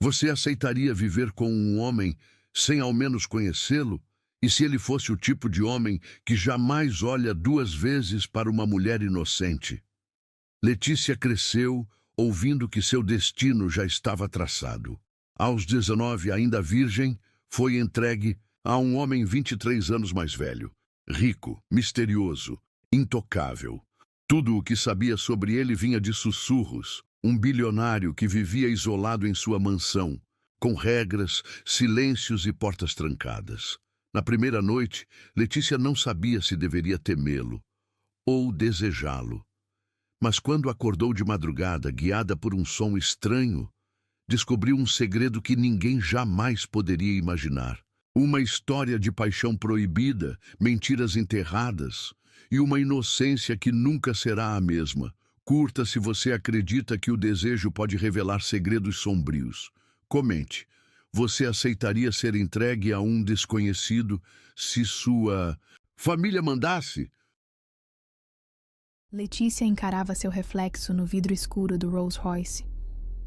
Você aceitaria viver com um homem sem ao menos conhecê-lo? E se ele fosse o tipo de homem que jamais olha duas vezes para uma mulher inocente? Letícia cresceu, ouvindo que seu destino já estava traçado. Aos 19, ainda virgem, foi entregue a um homem 23 anos mais velho, rico, misterioso, intocável. Tudo o que sabia sobre ele vinha de sussurros, um bilionário que vivia isolado em sua mansão, com regras, silêncios e portas trancadas. Na primeira noite, Letícia não sabia se deveria temê-lo ou desejá-lo. Mas quando acordou de madrugada, guiada por um som estranho, descobriu um segredo que ninguém jamais poderia imaginar. Uma história de paixão proibida, mentiras enterradas e uma inocência que nunca será a mesma. Curta se você acredita que o desejo pode revelar segredos sombrios. Comente. Você aceitaria ser entregue a um desconhecido se sua família mandasse? Letícia encarava seu reflexo no vidro escuro do Rolls Royce,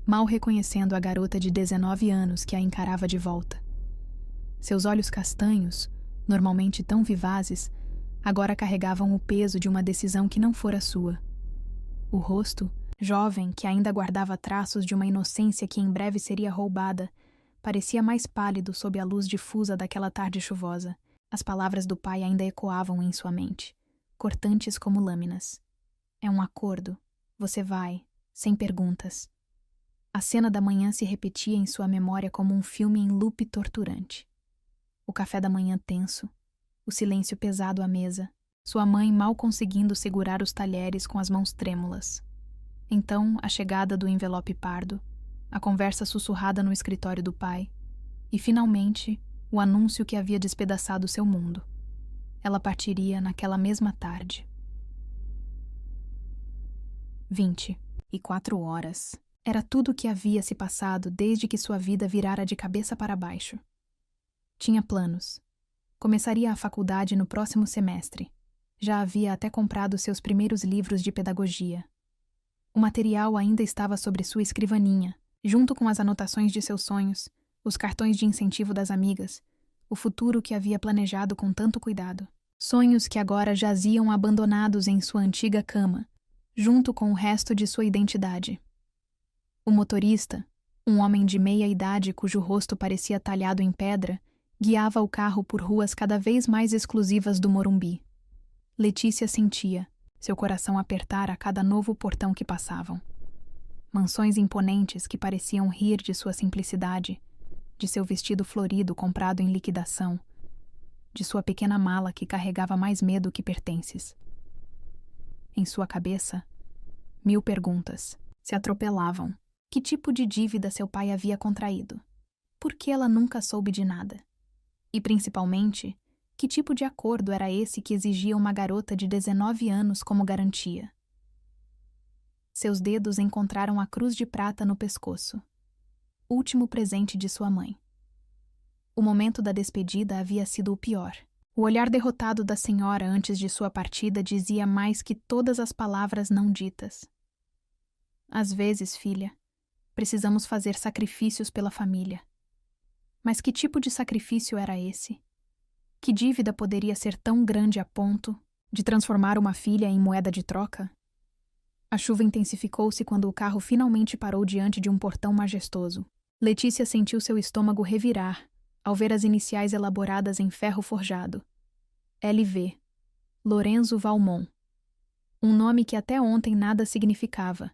mal reconhecendo a garota de 19 anos que a encarava de volta. Seus olhos castanhos, normalmente tão vivazes, agora carregavam o peso de uma decisão que não fora sua. O rosto, jovem, que ainda guardava traços de uma inocência que em breve seria roubada, parecia mais pálido sob a luz difusa daquela tarde chuvosa. As palavras do pai ainda ecoavam em sua mente, cortantes como lâminas. É um acordo. Você vai, sem perguntas. A cena da manhã se repetia em sua memória como um filme em loop torturante. O café da manhã tenso, o silêncio pesado à mesa, sua mãe mal conseguindo segurar os talheres com as mãos trêmulas. Então, a chegada do envelope pardo, a conversa sussurrada no escritório do pai, e, finalmente, o anúncio que havia despedaçado seu mundo. Ela partiria naquela mesma tarde. 24 horas. Era tudo o que havia se passado desde que sua vida virara de cabeça para baixo. Tinha planos. Começaria a faculdade no próximo semestre. Já havia até comprado seus primeiros livros de pedagogia. O material ainda estava sobre sua escrivaninha, junto com as anotações de seus sonhos, os cartões de incentivo das amigas, o futuro que havia planejado com tanto cuidado. Sonhos que agora jaziam abandonados em sua antiga cama, junto com o resto de sua identidade. O motorista, um homem de meia idade cujo rosto parecia talhado em pedra, guiava o carro por ruas cada vez mais exclusivas do Morumbi. Letícia sentia, seu coração apertar a cada novo portão que passavam. Mansões imponentes que pareciam rir de sua simplicidade, de seu vestido florido comprado em liquidação, de sua pequena mala que carregava mais medo que pertences. Em sua cabeça, 1000 perguntas se atropelavam. Que tipo de dívida seu pai havia contraído? Por que ela nunca soube de nada? E, principalmente, que tipo de acordo era esse que exigia uma garota de 19 anos como garantia? Seus dedos encontraram a cruz de prata no pescoço. Último presente de sua mãe. O momento da despedida havia sido o pior. O olhar derrotado da senhora antes de sua partida dizia mais que todas as palavras não ditas. Às vezes, filha, precisamos fazer sacrifícios pela família. Mas que tipo de sacrifício era esse? Que dívida poderia ser tão grande a ponto de transformar uma filha em moeda de troca? A chuva intensificou-se quando o carro finalmente parou diante de um portão majestoso. Letícia sentiu seu estômago revirar ao ver as iniciais elaboradas em ferro forjado. LV. Lorenzo Valmont. Um nome que até ontem nada significava,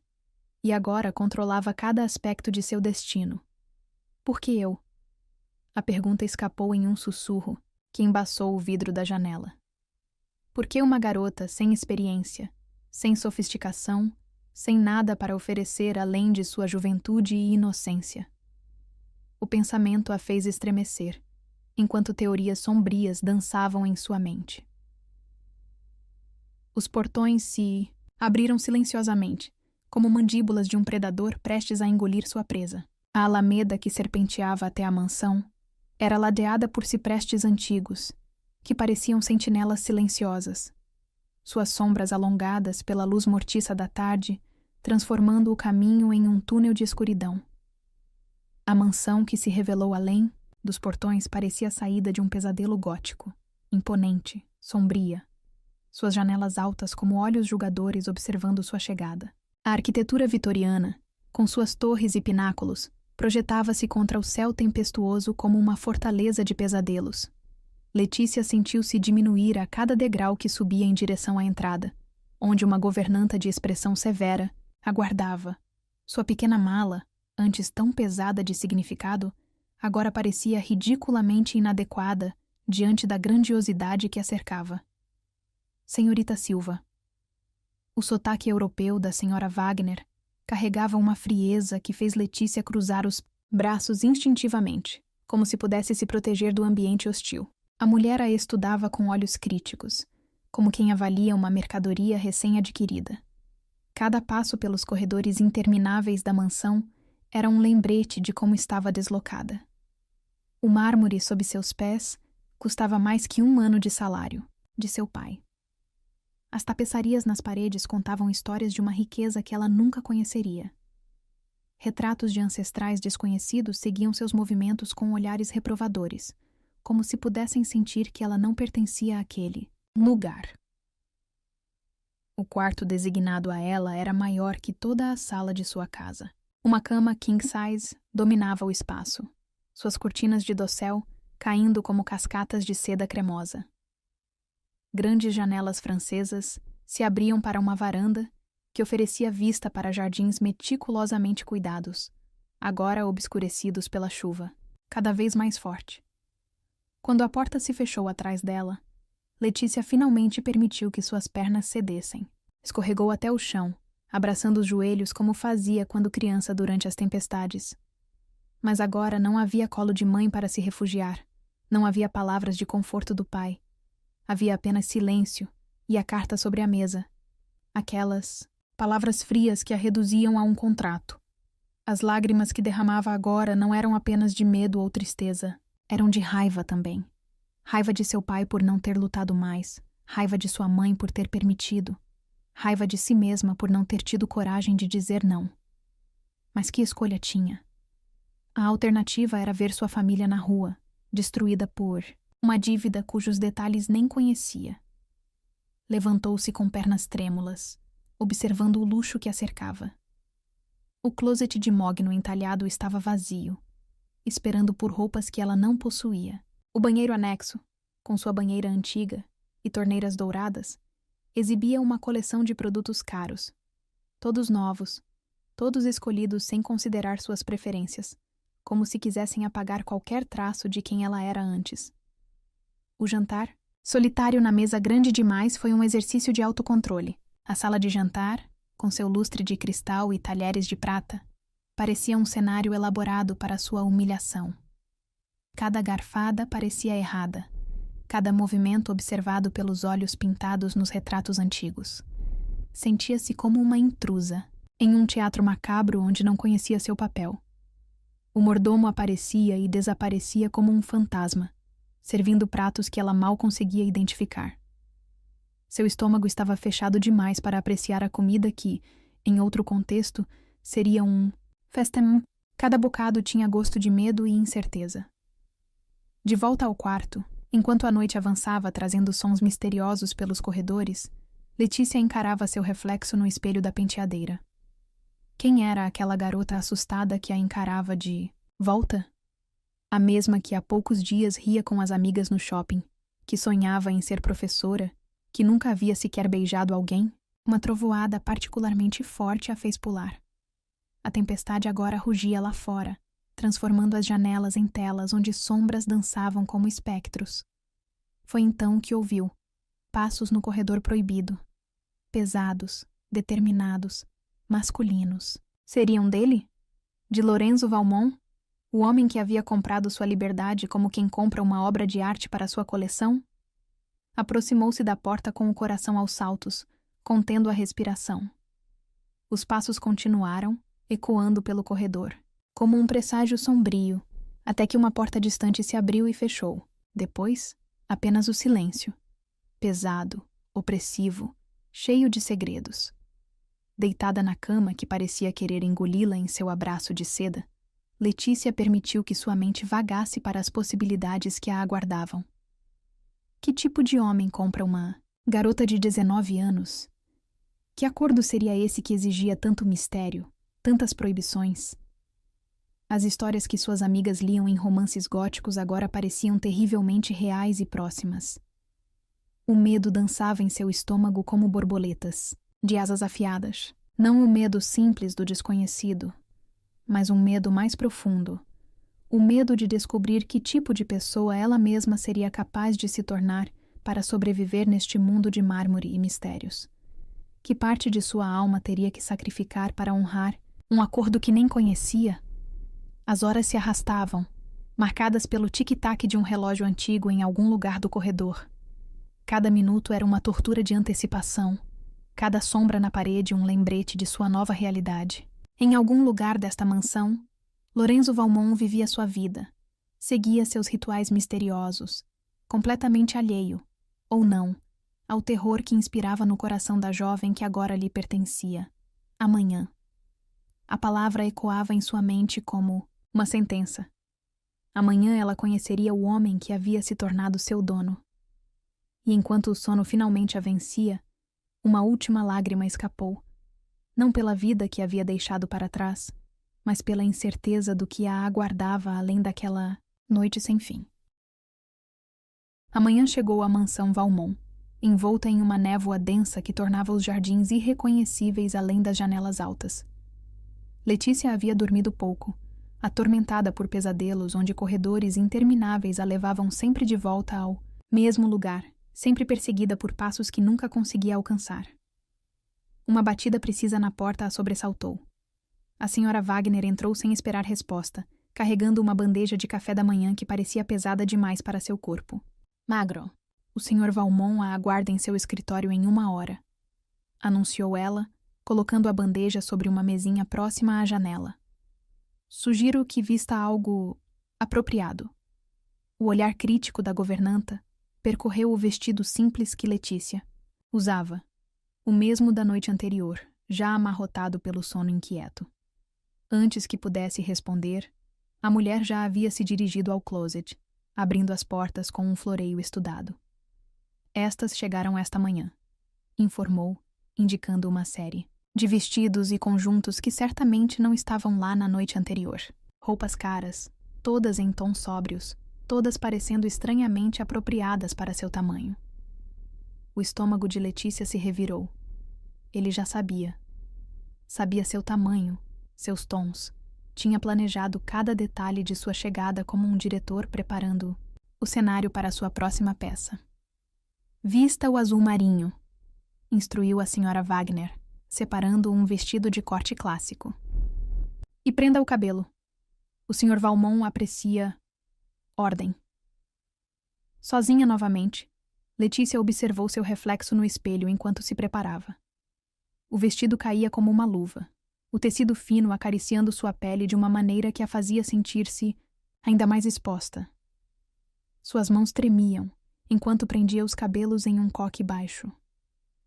e agora controlava cada aspecto de seu destino. Por que eu? A pergunta escapou em um sussurro que embaçou o vidro da janela. Por que uma garota sem experiência, sem sofisticação, sem nada para oferecer além de sua juventude e inocência? O pensamento a fez estremecer, enquanto teorias sombrias dançavam em sua mente. Os portões se abriram silenciosamente, como mandíbulas de um predador prestes a engolir sua presa. A alameda que serpenteava até a mansão era ladeada por ciprestes antigos, que pareciam sentinelas silenciosas, suas sombras alongadas pela luz mortiça da tarde, transformando o caminho em um túnel de escuridão. A mansão que se revelou além dos portões parecia a saída de um pesadelo gótico, imponente, sombria. Suas janelas altas como olhos julgadores observando sua chegada. A arquitetura vitoriana, com suas torres e pináculos, projetava-se contra o céu tempestuoso como uma fortaleza de pesadelos. Letícia sentiu-se diminuir a cada degrau que subia em direção à entrada, onde uma governanta de expressão severa aguardava. Sua pequena mala, antes tão pesada de significado, agora parecia ridiculamente inadequada diante da grandiosidade que a cercava. Senhorita Silva. O sotaque europeu da senhora Wagner carregava uma frieza que fez Letícia cruzar os braços instintivamente, como se pudesse se proteger do ambiente hostil. A mulher a estudava com olhos críticos, como quem avalia uma mercadoria recém-adquirida. Cada passo pelos corredores intermináveis da mansão era um lembrete de como estava deslocada. O mármore sob seus pés custava mais que 1 ano de salário, de seu pai. As tapeçarias nas paredes contavam histórias de uma riqueza que ela nunca conheceria. Retratos de ancestrais desconhecidos seguiam seus movimentos com olhares reprovadores, como se pudessem sentir que ela não pertencia àquele lugar. O quarto designado a ela era maior que toda a sala de sua casa. Uma cama king size dominava o espaço, suas cortinas de dossel caindo como cascatas de seda cremosa. Grandes janelas francesas se abriam para uma varanda que oferecia vista para jardins meticulosamente cuidados, agora obscurecidos pela chuva, cada vez mais forte. Quando a porta se fechou atrás dela, Letícia finalmente permitiu que suas pernas cedessem. Escorregou até o chão, abraçando os joelhos como fazia quando criança durante as tempestades. Mas agora não havia colo de mãe para se refugiar, não havia palavras de conforto do pai. Havia apenas silêncio e a carta sobre a mesa. Aquelas palavras frias que a reduziam a um contrato. As lágrimas que derramava agora não eram apenas de medo ou tristeza, eram de raiva também. Raiva de seu pai por não ter lutado mais, raiva de sua mãe por ter permitido, raiva de si mesma por não ter tido coragem de dizer não. Mas que escolha tinha? A alternativa era ver sua família na rua, destruída por uma dívida cujos detalhes nem conhecia. Levantou-se com pernas trêmulas, observando o luxo que a cercava. O closet de mogno entalhado estava vazio, esperando por roupas que ela não possuía. O banheiro anexo, com sua banheira antiga e torneiras douradas, exibia uma coleção de produtos caros, todos novos, todos escolhidos sem considerar suas preferências, como se quisessem apagar qualquer traço de quem ela era antes. O jantar, solitário na mesa grande demais, foi um exercício de autocontrole. A sala de jantar, com seu lustre de cristal e talheres de prata, parecia um cenário elaborado para sua humilhação. Cada garfada parecia errada, cada movimento observado pelos olhos pintados nos retratos antigos. Sentia-se como uma intrusa, em um teatro macabro onde não conhecia seu papel. O mordomo aparecia e desaparecia como um fantasma, servindo pratos que ela mal conseguia identificar. Seu estômago estava fechado demais para apreciar a comida que, em outro contexto, seria um festin. Cada bocado tinha gosto de medo e incerteza. De volta ao quarto, enquanto a noite avançava trazendo sons misteriosos pelos corredores, Letícia encarava seu reflexo no espelho da penteadeira. Quem era aquela garota assustada que a encarava de volta? A mesma que há poucos dias ria com as amigas no shopping, que sonhava em ser professora, que nunca havia sequer beijado alguém? Uma trovoada particularmente forte a fez pular. A tempestade agora rugia lá fora, transformando as janelas em telas onde sombras dançavam como espectros. Foi então que ouviu passos no corredor proibido. Pesados, determinados, masculinos. Seriam dele? De Lorenzo Valmont? O homem que havia comprado sua liberdade como quem compra uma obra de arte para sua coleção? Aproximou-se da porta com o coração aos saltos, contendo a respiração. Os passos continuaram, ecoando pelo corredor, como um presságio sombrio, até que uma porta distante se abriu e fechou. Depois, apenas o silêncio. Pesado, opressivo, cheio de segredos. Deitada na cama que parecia querer engoli-la em seu abraço de seda, Letícia permitiu que sua mente vagasse para as possibilidades que a aguardavam. Que tipo de homem compra uma garota de 19 anos? Que acordo seria esse que exigia tanto mistério, tantas proibições? As histórias que suas amigas liam em romances góticos agora pareciam terrivelmente reais e próximas. O medo dançava em seu estômago como borboletas, de asas afiadas. Não o medo simples do desconhecido, mas um medo mais profundo. O medo de descobrir que tipo de pessoa ela mesma seria capaz de se tornar para sobreviver neste mundo de mármore e mistérios. Que parte de sua alma teria que sacrificar para honrar um acordo que nem conhecia? As horas se arrastavam, marcadas pelo tic-tac de um relógio antigo em algum lugar do corredor. Cada minuto era uma tortura de antecipação, cada sombra na parede um lembrete de sua nova realidade. Em algum lugar desta mansão, Lorenzo Valmont vivia sua vida, seguia seus rituais misteriosos, completamente alheio, ou não, ao terror que inspirava no coração da jovem que agora lhe pertencia. Amanhã. A palavra ecoava em sua mente como uma sentença. Amanhã ela conheceria o homem que havia se tornado seu dono. E enquanto o sono finalmente a vencia, uma última lágrima escapou, não pela vida que havia deixado para trás, mas pela incerteza do que a aguardava além daquela noite sem fim. Amanhã chegou à mansão Valmont, envolta em uma névoa densa que tornava os jardins irreconhecíveis além das janelas altas. Letícia havia dormido pouco, atormentada por pesadelos onde corredores intermináveis a levavam sempre de volta ao mesmo lugar, sempre perseguida por passos que nunca conseguia alcançar. Uma batida precisa na porta a sobressaltou. A senhora Wagner entrou sem esperar resposta, carregando uma bandeja de café da manhã que parecia pesada demais para seu corpo. Magro, o Sr. Valmont a aguarda em seu escritório em 1 hora, anunciou ela, colocando a bandeja sobre uma mesinha próxima à janela. Sugiro que vista algo apropriado. O olhar crítico da governanta percorreu o vestido simples que Letícia usava, o mesmo da noite anterior, já amarrotado pelo sono inquieto. Antes que pudesse responder, a mulher já havia se dirigido ao closet, abrindo as portas com um floreio estudado. Estas chegaram esta manhã, informou, indicando uma série de vestidos e conjuntos que certamente não estavam lá na noite anterior. Roupas caras, todas em tons sóbrios, todas parecendo estranhamente apropriadas para seu tamanho. O estômago de Letícia se revirou. Ele já sabia. Sabia seu tamanho, seus tons. Tinha planejado cada detalhe de sua chegada como um diretor preparando o cenário para sua próxima peça. Vista o azul marinho, instruiu a senhora Wagner, separando um vestido de corte clássico. E prenda o cabelo. O Sr. Valmont aprecia ordem. Sozinha novamente, Letícia observou seu reflexo no espelho enquanto se preparava. O vestido caía como uma luva, o tecido fino acariciando sua pele de uma maneira que a fazia sentir-se ainda mais exposta. Suas mãos tremiam, enquanto prendia os cabelos em um coque baixo.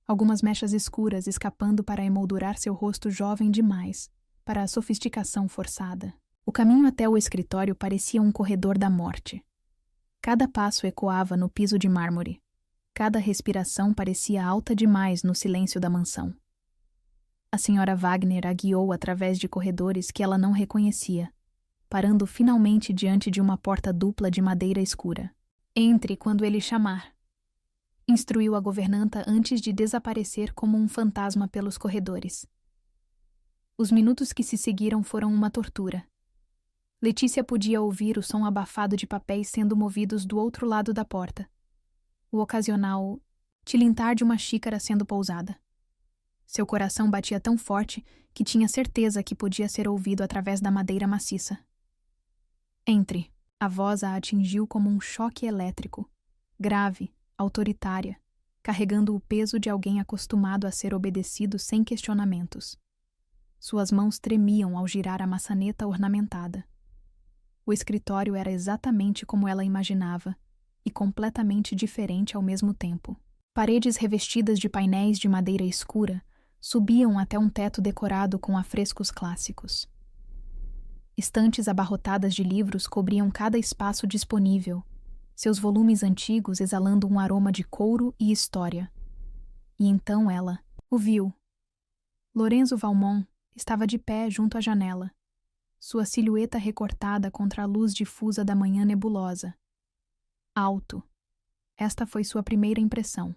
Algumas mechas escuras escapando para emoldurar seu rosto jovem demais, para a sofisticação forçada. O caminho até o escritório parecia um corredor da morte. Cada passo ecoava no piso de mármore. Cada respiração parecia alta demais no silêncio da mansão. A senhora Wagner a guiou através de corredores que ela não reconhecia, parando finalmente diante de uma porta dupla de madeira escura. Entre quando ele chamar, instruiu a governanta antes de desaparecer como um fantasma pelos corredores. Os minutos que se seguiram foram uma tortura. Letícia podia ouvir o som abafado de papéis sendo movidos do outro lado da porta, o ocasional tilintar de uma xícara sendo pousada. Seu coração batia tão forte que tinha certeza que podia ser ouvido através da madeira maciça. Entre, a voz a atingiu como um choque elétrico, grave, autoritária, carregando o peso de alguém acostumado a ser obedecido sem questionamentos. Suas mãos tremiam ao girar a maçaneta ornamentada. O escritório era exatamente como ela imaginava, e completamente diferente ao mesmo tempo. Paredes revestidas de painéis de madeira escura subiam até um teto decorado com afrescos clássicos. Estantes abarrotadas de livros cobriam cada espaço disponível, seus volumes antigos exalando um aroma de couro e história. E então ela o viu. Lorenzo Valmont estava de pé junto à janela, sua silhueta recortada contra a luz difusa da manhã nebulosa. Alto. Esta foi sua primeira impressão.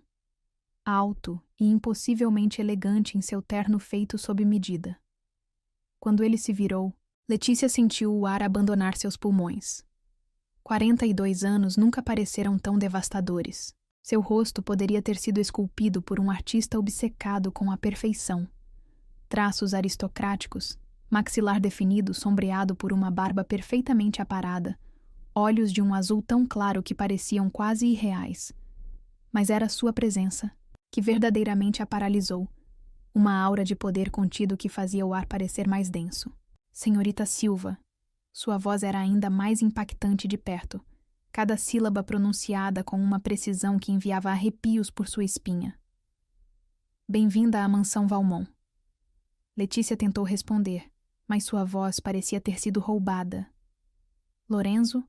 Alto e impossivelmente elegante em seu terno feito sob medida. Quando ele se virou, Letícia sentiu o ar abandonar seus pulmões. 42 anos nunca pareceram tão devastadores. Seu rosto poderia ter sido esculpido por um artista obcecado com a perfeição. Traços aristocráticos, maxilar definido sombreado por uma barba perfeitamente aparada, olhos de um azul tão claro que pareciam quase irreais. Mas era sua presença que verdadeiramente a paralisou, uma aura de poder contido que fazia o ar parecer mais denso. Senhorita Silva. Sua voz era ainda mais impactante de perto, cada sílaba pronunciada com uma precisão que enviava arrepios por sua espinha. Bem-vinda à mansão Valmont. Letícia tentou responder, mas sua voz parecia ter sido roubada. Lorenzo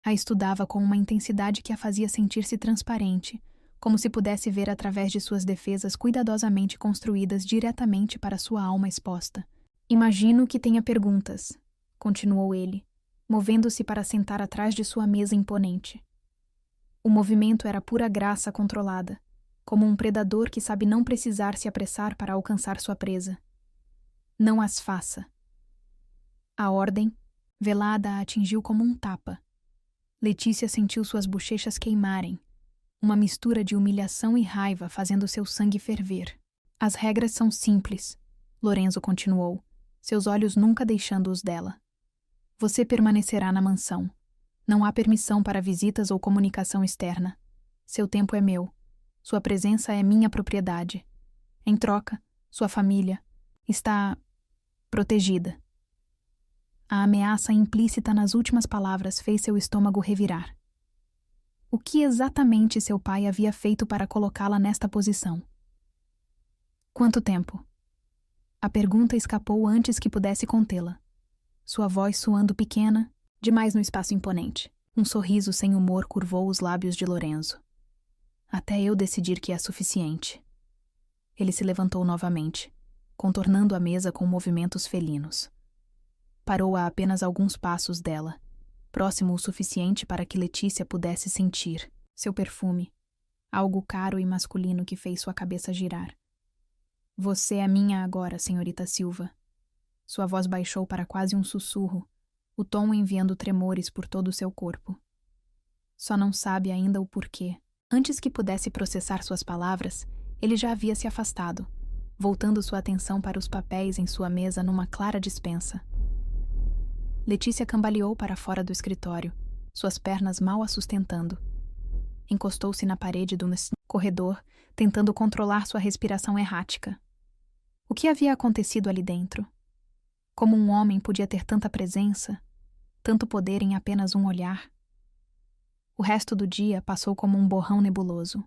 a estudava com uma intensidade que a fazia sentir-se transparente, como se pudesse ver através de suas defesas cuidadosamente construídas diretamente para sua alma exposta. Imagino que tenha perguntas, continuou ele, movendo-se para sentar atrás de sua mesa imponente. O movimento era pura graça controlada, como um predador que sabe não precisar se apressar para alcançar sua presa. Não as faça. A ordem, velada, a atingiu como um tapa. Letícia sentiu suas bochechas queimarem, uma mistura de humilhação e raiva fazendo seu sangue ferver. As regras são simples, Lorenzo continuou, seus olhos nunca deixando os dela. Você permanecerá na mansão. Não há permissão para visitas ou comunicação externa. Seu tempo é meu. Sua presença é minha propriedade. Em troca, sua família está protegida. A ameaça implícita nas últimas palavras fez seu estômago revirar. O que exatamente seu pai havia feito para colocá-la nesta posição? Quanto tempo? A pergunta escapou antes que pudesse contê-la. Sua voz soando pequena, demais no espaço imponente. Um sorriso sem humor curvou os lábios de Lorenzo. Até eu decidir que é suficiente. Ele se levantou novamente, contornando a mesa com movimentos felinos. Parou a apenas alguns passos dela, próximo o suficiente para que Letícia pudesse sentir seu perfume, algo caro e masculino que fez sua cabeça girar. Você é minha agora, senhorita Silva. Sua voz baixou para quase um sussurro, o tom enviando tremores por todo o seu corpo. Só não sabe ainda o porquê. Antes que pudesse processar suas palavras, ele já havia se afastado, voltando sua atenção para os papéis em sua mesa numa clara dispensa. Letícia cambaleou para fora do escritório, suas pernas mal a sustentando. Encostou-se na parede do corredor, tentando controlar sua respiração errática. O que havia acontecido ali dentro? Como um homem podia ter tanta presença, tanto poder em apenas um olhar? O resto do dia passou como um borrão nebuloso.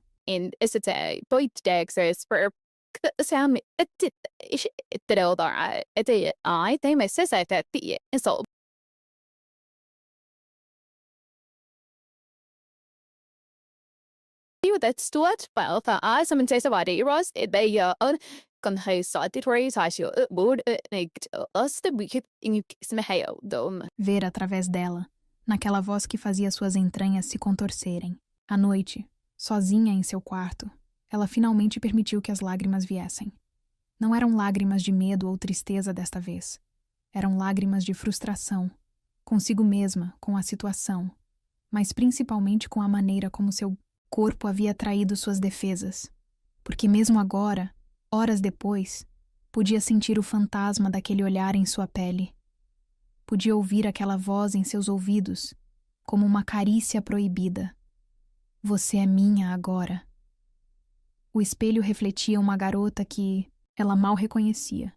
Ver através dela, naquela voz que fazia suas entranhas se contorcerem. À noite, sozinha em seu quarto, ela finalmente permitiu que as lágrimas viessem. Não eram lágrimas de medo ou tristeza desta vez. Eram lágrimas de frustração, consigo mesma, com a situação, mas principalmente com a maneira como seu corpo havia traído suas defesas. Porque mesmo agora, horas depois, podia sentir o fantasma daquele olhar em sua pele. Podia ouvir aquela voz em seus ouvidos, como uma carícia proibida. Você é minha agora. O espelho refletia uma garota que ela mal reconhecia.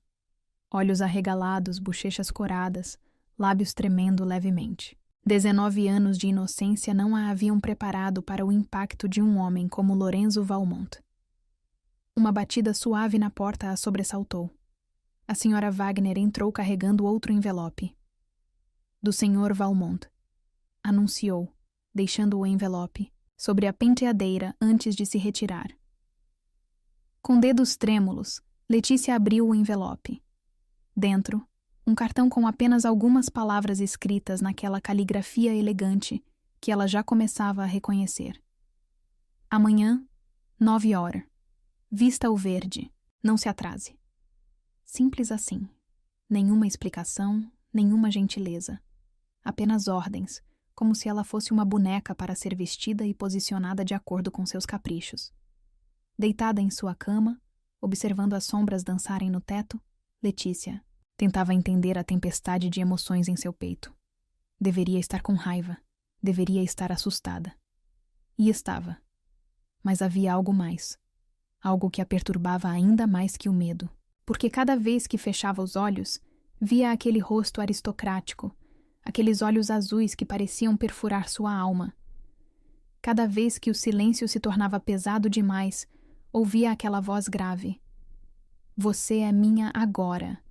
Olhos arregalados, bochechas coradas, lábios tremendo levemente. 19 anos de inocência não a haviam preparado para o impacto de um homem como Lorenzo Valmont. Uma batida suave na porta a sobressaltou. A senhora Wagner entrou carregando outro envelope. Do Sr. Valmont, anunciou, deixando o envelope sobre a penteadeira antes de se retirar. Com dedos trêmulos, Letícia abriu o envelope. Dentro, um cartão com apenas algumas palavras escritas naquela caligrafia elegante que ela já começava a reconhecer. Amanhã, 9h. Vista o verde. Não se atrase. Simples assim. Nenhuma explicação, nenhuma gentileza. Apenas ordens, como se ela fosse uma boneca para ser vestida e posicionada de acordo com seus caprichos. Deitada em sua cama, observando as sombras dançarem no teto, Letícia tentava entender a tempestade de emoções em seu peito. Deveria estar com raiva, deveria estar assustada. E estava. Mas havia algo mais. Algo que a perturbava ainda mais que o medo. Porque cada vez que fechava os olhos, via aquele rosto aristocrático, aqueles olhos azuis que pareciam perfurar sua alma. Cada vez que o silêncio se tornava pesado demais, ouvia aquela voz grave. Você é minha agora.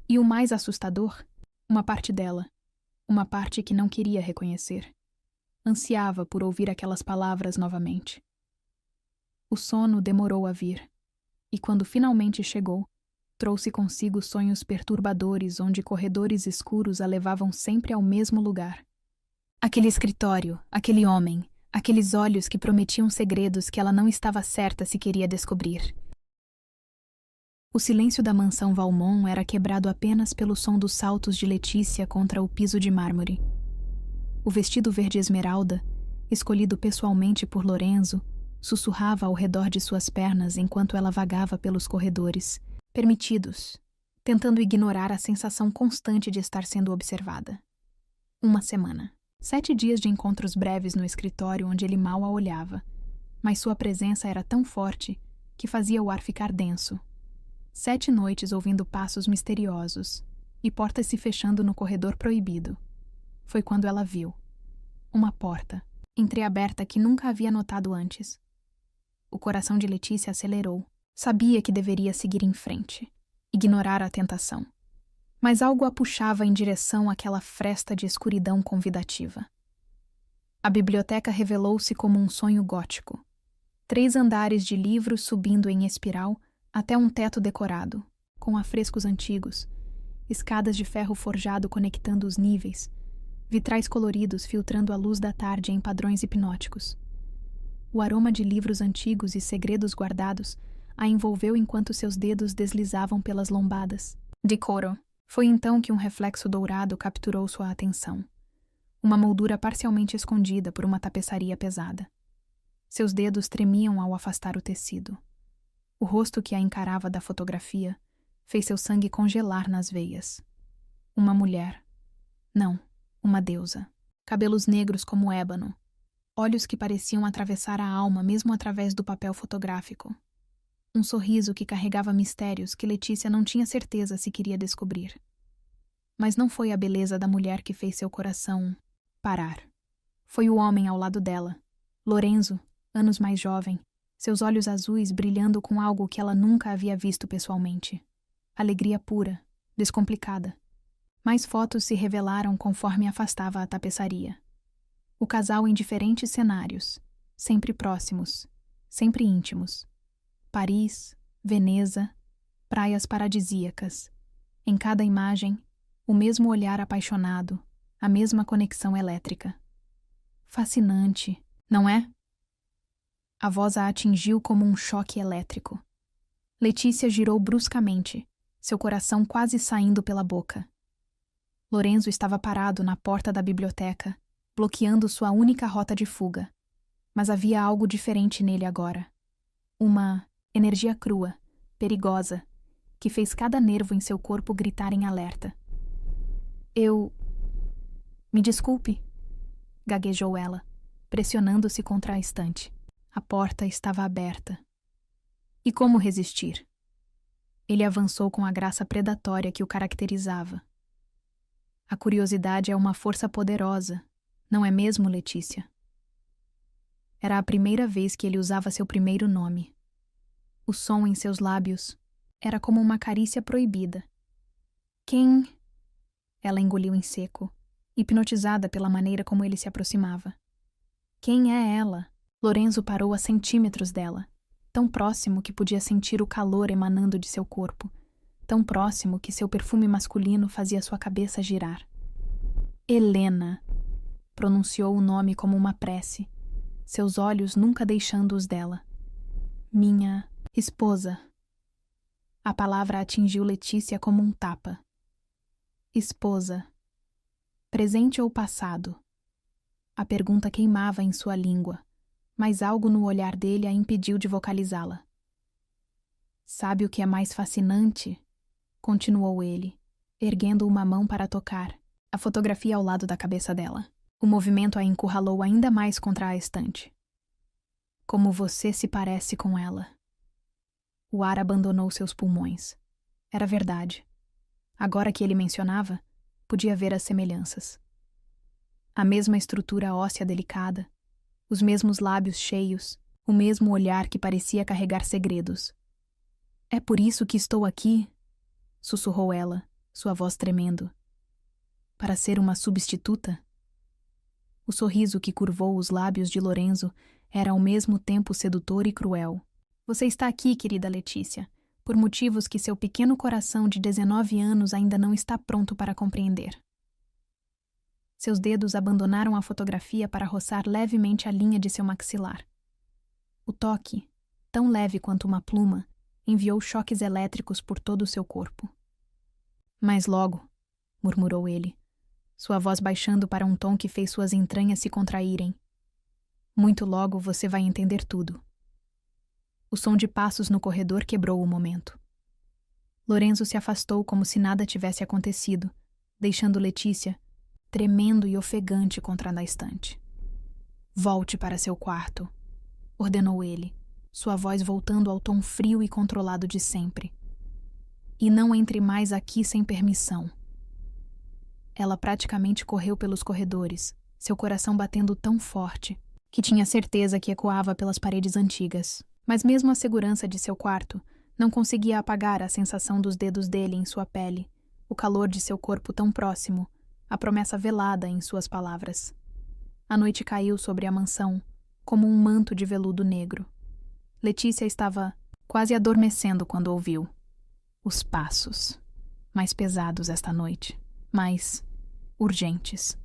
E o mais assustador, uma parte dela, uma parte que não queria reconhecer. Ansiava por ouvir aquelas palavras novamente. O sono demorou a vir, e quando finalmente chegou, trouxe consigo sonhos perturbadores onde corredores escuros a levavam sempre ao mesmo lugar. Aquele escritório, aquele homem, aqueles olhos que prometiam segredos que ela não estava certa se queria descobrir. O silêncio da mansão Valmont era quebrado apenas pelo som dos saltos de Letícia contra o piso de mármore. O vestido verde esmeralda, escolhido pessoalmente por Lorenzo, sussurrava ao redor de suas pernas enquanto ela vagava pelos corredores, permitidos, tentando ignorar a sensação constante de estar sendo observada. Uma semana. 7 dias de encontros breves no escritório onde ele mal a olhava, mas sua presença era tão forte que fazia o ar ficar denso. 7 noites ouvindo passos misteriosos e portas se fechando no corredor proibido. Foi quando ela viu. Uma porta, entreaberta que nunca havia notado antes. O coração de Letícia acelerou. Sabia que deveria seguir em frente, ignorar a tentação. Mas algo a puxava em direção àquela fresta de escuridão convidativa. A biblioteca revelou-se como um sonho gótico. 3 andares de livros subindo em espiral até um teto decorado, com afrescos antigos, escadas de ferro forjado conectando os níveis, vitrais coloridos filtrando a luz da tarde em padrões hipnóticos. O aroma de livros antigos e segredos guardados a envolveu enquanto seus dedos deslizavam pelas lombadas. Decoro. Foi então que um reflexo dourado capturou sua atenção. Uma moldura parcialmente escondida por uma tapeçaria pesada. Seus dedos tremiam ao afastar o tecido. O rosto que a encarava da fotografia fez seu sangue congelar nas veias. Uma mulher. Não, uma deusa. Cabelos negros como ébano. Olhos que pareciam atravessar a alma mesmo através do papel fotográfico. Um sorriso que carregava mistérios que Letícia não tinha certeza se queria descobrir. Mas não foi a beleza da mulher que fez seu coração parar. Foi o homem ao lado dela, Lorenzo, anos mais jovem, seus olhos azuis brilhando com algo que ela nunca havia visto pessoalmente. Alegria pura, descomplicada. Mais fotos se revelaram conforme afastava a tapeçaria. O casal em diferentes cenários, sempre próximos, sempre íntimos. Paris, Veneza, praias paradisíacas. Em cada imagem, o mesmo olhar apaixonado, a mesma conexão elétrica. Fascinante, não é? A voz a atingiu como um choque elétrico. Letícia girou bruscamente, seu coração quase saindo pela boca. Lorenzo estava parado na porta da biblioteca, bloqueando sua única rota de fuga. Mas havia algo diferente nele agora. Uma energia crua, perigosa, que fez cada nervo em seu corpo gritar em alerta. Me desculpe, gaguejou ela, pressionando-se contra a estante. A porta estava aberta. E como resistir? Ele avançou com a graça predatória que o caracterizava. A curiosidade é uma força poderosa, não é mesmo, Letícia? Era a primeira vez que ele usava seu primeiro nome. O som em seus lábios era como uma carícia proibida. Quem? Ela engoliu em seco, hipnotizada pela maneira como ele se aproximava. Quem é ela? Lorenzo parou a centímetros dela, tão próximo que podia sentir o calor emanando de seu corpo, tão próximo que seu perfume masculino fazia sua cabeça girar. Helena! Pronunciou o nome como uma prece, seus olhos nunca deixando os dela. Minha esposa. A palavra atingiu Letícia como um tapa. Esposa. Presente ou passado? A pergunta queimava em sua língua, mas algo no olhar dele a impediu de vocalizá-la. Sabe o que é mais fascinante? Continuou ele, erguendo uma mão para tocar a fotografia ao lado da cabeça dela. O movimento a encurralou ainda mais contra a estante. Como você se parece com ela. O ar abandonou seus pulmões. Era verdade. Agora que ele mencionava, podia ver as semelhanças. A mesma estrutura óssea delicada, os mesmos lábios cheios, o mesmo olhar que parecia carregar segredos. É por isso que estou aqui, sussurrou ela, sua voz tremendo. Para ser uma substituta? O sorriso que curvou os lábios de Lorenzo era ao mesmo tempo sedutor e cruel. Você está aqui, querida Letícia, por motivos que seu pequeno coração de 19 anos ainda não está pronto para compreender. Seus dedos abandonaram a fotografia para roçar levemente a linha de seu maxilar. O toque, tão leve quanto uma pluma, enviou choques elétricos por todo o seu corpo. Mas logo, murmurou ele, sua voz baixando para um tom que fez suas entranhas se contraírem. Muito logo você vai entender tudo. O som de passos no corredor quebrou o momento. Lorenzo se afastou como se nada tivesse acontecido, deixando Letícia tremendo e ofegante contra a estante. Volte para seu quarto, ordenou ele, sua voz voltando ao tom frio e controlado de sempre. E não entre mais aqui sem permissão. Ela praticamente correu pelos corredores, seu coração batendo tão forte que tinha certeza que ecoava pelas paredes antigas. Mas mesmo a segurança de seu quarto não conseguia apagar a sensação dos dedos dele em sua pele, o calor de seu corpo tão próximo, a promessa velada em suas palavras. A noite caiu sobre a mansão, como um manto de veludo negro. Letícia estava quase adormecendo quando ouviu. Os passos, mais pesados esta noite, mais urgentes,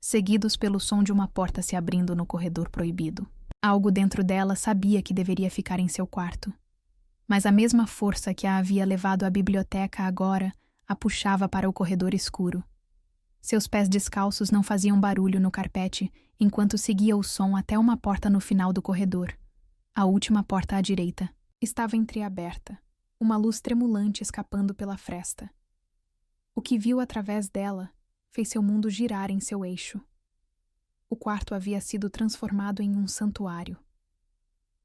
seguidos pelo som de uma porta se abrindo no corredor proibido. Algo dentro dela sabia que deveria ficar em seu quarto. Mas a mesma força que a havia levado à biblioteca agora a puxava para o corredor escuro. Seus pés descalços não faziam barulho no carpete enquanto seguia o som até uma porta no final do corredor. A última porta à direita. Estava entreaberta, uma luz tremulante escapando pela fresta. O que viu através dela fez seu mundo girar em seu eixo. O quarto havia sido transformado em um santuário.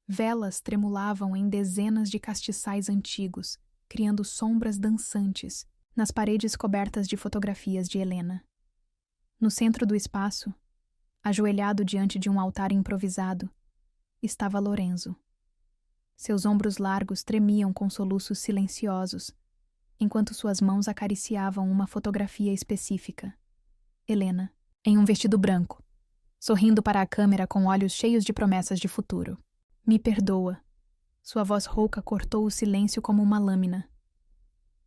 Velas tremulavam em dezenas de castiçais antigos, criando sombras dançantes nas paredes cobertas de fotografias de Helena. No centro do espaço, ajoelhado diante de um altar improvisado, estava Lorenzo. Seus ombros largos tremiam com soluços silenciosos, enquanto suas mãos acariciavam uma fotografia específica. Helena, em um vestido branco, sorrindo para a câmera com olhos cheios de promessas de futuro. Me perdoa. Sua voz rouca cortou o silêncio como uma lâmina.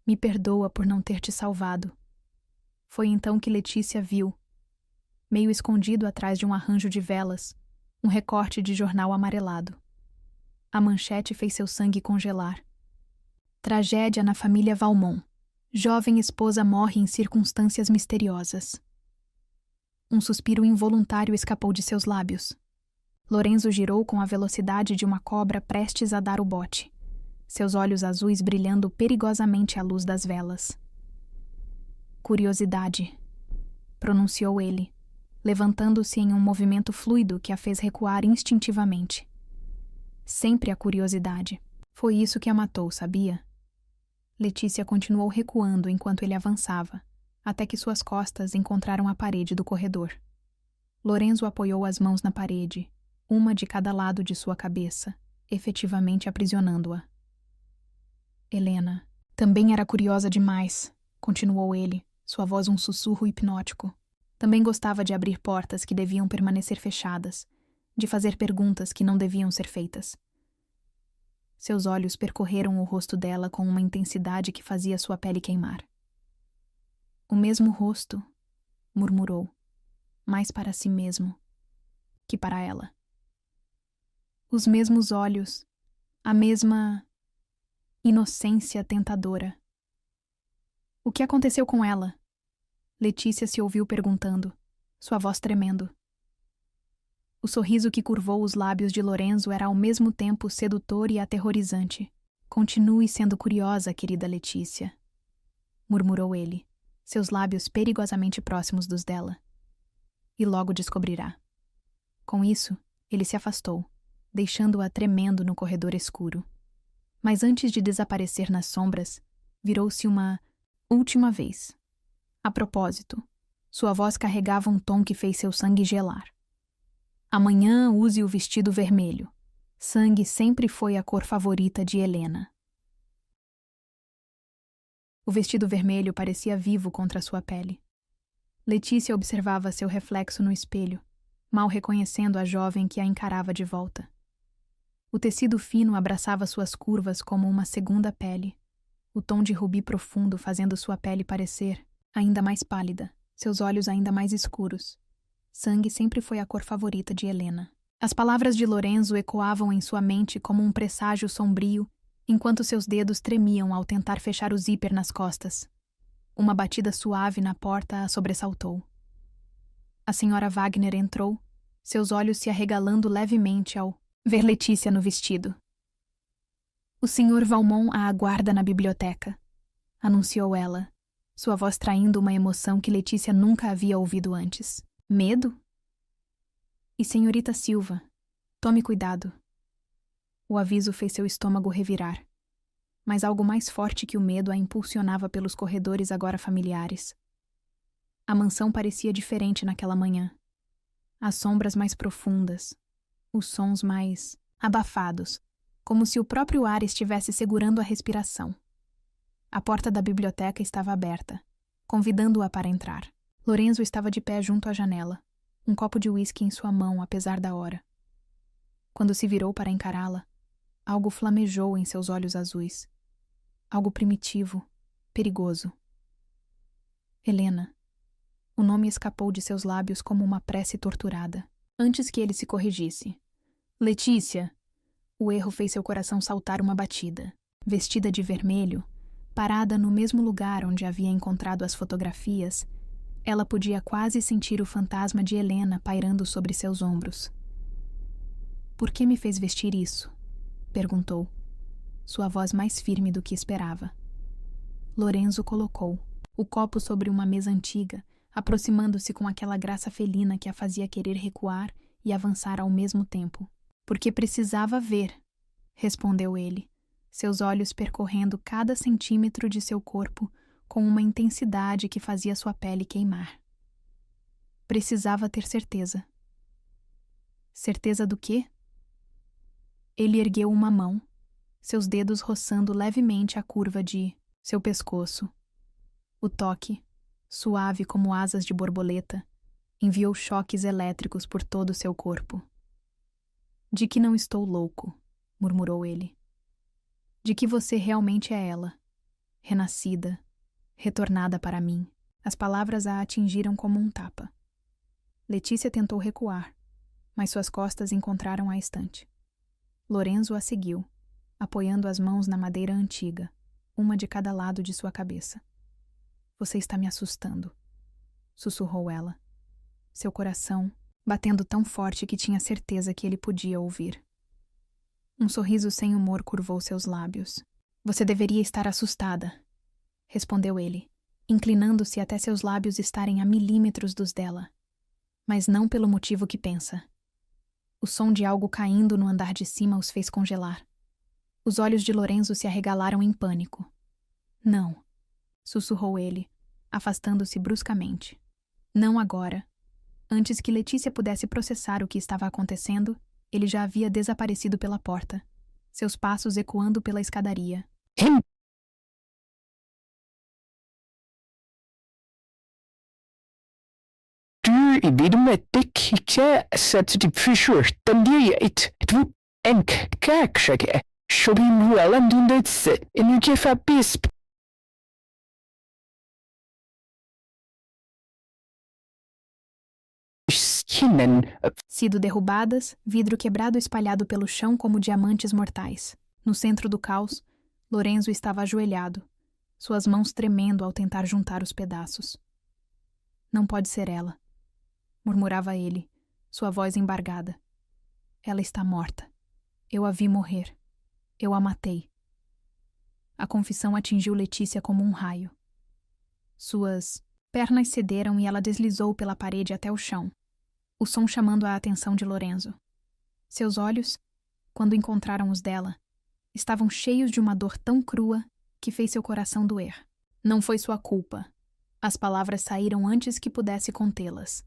Me perdoa por não ter te salvado. Foi então que Letícia viu, meio escondido atrás de um arranjo de velas, um recorte de jornal amarelado. A manchete fez seu sangue congelar. Tragédia na família Valmont. Jovem esposa morre em circunstâncias misteriosas. Um suspiro involuntário escapou de seus lábios. Lorenzo girou com a velocidade de uma cobra prestes a dar o bote, seus olhos azuis brilhando perigosamente à luz das velas. Curiosidade, pronunciou ele, levantando-se em um movimento fluido que a fez recuar instintivamente. Sempre a curiosidade. Foi isso que a matou, sabia? Letícia continuou recuando enquanto ele avançava, até que suas costas encontraram a parede do corredor. Lorenzo apoiou as mãos na parede, uma de cada lado de sua cabeça, efetivamente aprisionando-a. Helena também era curiosa demais, continuou ele, sua voz um sussurro hipnótico. Também gostava de abrir portas que deviam permanecer fechadas, de fazer perguntas que não deviam ser feitas. Seus olhos percorreram o rosto dela com uma intensidade que fazia sua pele queimar. O mesmo rosto, murmurou, mais para si mesmo que para ela. Os mesmos olhos, a mesma inocência tentadora. O que aconteceu com ela? Letícia se ouviu perguntando, sua voz tremendo. O sorriso que curvou os lábios de Lorenzo era ao mesmo tempo sedutor e aterrorizante. Continue sendo curiosa, querida Letícia, murmurou ele, seus lábios perigosamente próximos dos dela. E logo descobrirá. Com isso, ele se afastou, deixando-a tremendo no corredor escuro. Mas antes de desaparecer nas sombras, virou-se uma última vez. A propósito, sua voz carregava um tom que fez seu sangue gelar. Amanhã use o vestido vermelho. Sangue sempre foi a cor favorita de Helena. O vestido vermelho parecia vivo contra sua pele. Letícia observava seu reflexo no espelho, mal reconhecendo a jovem que a encarava de volta. O tecido fino abraçava suas curvas como uma segunda pele, o tom de rubi profundo fazendo sua pele parecer ainda mais pálida, seus olhos ainda mais escuros. Sangue sempre foi a cor favorita de Helena. As palavras de Lorenzo ecoavam em sua mente como um presságio sombrio, enquanto seus dedos tremiam ao tentar fechar o zíper nas costas. Uma batida suave na porta a sobressaltou. A senhora Wagner entrou, seus olhos se arregalando levemente ao ver Letícia no vestido. O Sr. Valmont a aguarda na biblioteca, anunciou ela, sua voz traindo uma emoção que Letícia nunca havia ouvido antes. Medo? E senhorita Silva, tome cuidado. O aviso fez seu estômago revirar, mas algo mais forte que o medo a impulsionava pelos corredores agora familiares. A mansão parecia diferente naquela manhã. As sombras mais profundas, os sons mais abafados, como se o próprio ar estivesse segurando a respiração. A porta da biblioteca estava aberta, convidando-a para entrar. Lorenzo estava de pé junto à janela, um copo de uísque em sua mão, apesar da hora. Quando se virou para encará-la, algo flamejou em seus olhos azuis. Algo primitivo, perigoso. Helena. O nome escapou de seus lábios como uma prece torturada, antes que ele se corrigisse. Letícia! O erro fez seu coração saltar uma batida. Vestida de vermelho, parada no mesmo lugar onde havia encontrado as fotografias, ela podia quase sentir o fantasma de Helena pairando sobre seus ombros. Por que me fez vestir isso? Perguntou, sua voz mais firme do que esperava. Lorenzo colocou o copo sobre uma mesa antiga, aproximando-se com aquela graça felina que a fazia querer recuar e avançar ao mesmo tempo. Porque precisava ver, respondeu ele, seus olhos percorrendo cada centímetro de seu corpo com uma intensidade que fazia sua pele queimar. Precisava ter certeza. Certeza do quê? Ele ergueu uma mão, seus dedos roçando levemente a curva de seu pescoço. O toque, suave como asas de borboleta, enviou choques elétricos por todo o seu corpo. De que não estou louco, murmurou ele. De que você realmente é ela, renascida, retornada para mim. As palavras a atingiram como um tapa. Letícia tentou recuar, mas suas costas encontraram a estante. Lorenzo a seguiu, apoiando as mãos na madeira antiga, uma de cada lado de sua cabeça. Você está me assustando, sussurrou ela, seu coração batendo tão forte que tinha certeza que ele podia ouvir. Um sorriso sem humor curvou seus lábios. Você deveria estar assustada, respondeu ele, inclinando-se até seus lábios estarem a milímetros dos dela. Mas não pelo motivo que pensa. O som de algo caindo no andar de cima os fez congelar. Os olhos de Lorenzo se arregalaram em pânico. Não, sussurrou ele, afastando-se bruscamente. Não agora. Antes que Letícia pudesse processar o que estava acontecendo, ele já havia desaparecido pela porta, seus passos ecoando pela escadaria. vidme ikke sett de frisørten diet. Du enkakshake. Shobin Welland Dundets Energefa Bisp. Sido derrubadas, vidro quebrado espalhado pelo chão como diamantes mortais. No centro do caos, Lorenzo estava ajoelhado, suas mãos tremendo ao tentar juntar os pedaços. Não pode ser ela, murmurava ele, sua voz embargada. Ela está morta. Eu a vi morrer. Eu a matei. A confissão atingiu Letícia como um raio. Suas pernas cederam e ela deslizou pela parede até o chão, o som chamando a atenção de Lorenzo. Seus olhos, quando encontraram os dela, estavam cheios de uma dor tão crua que fez seu coração doer. Não foi sua culpa. As palavras saíram antes que pudesse contê-las.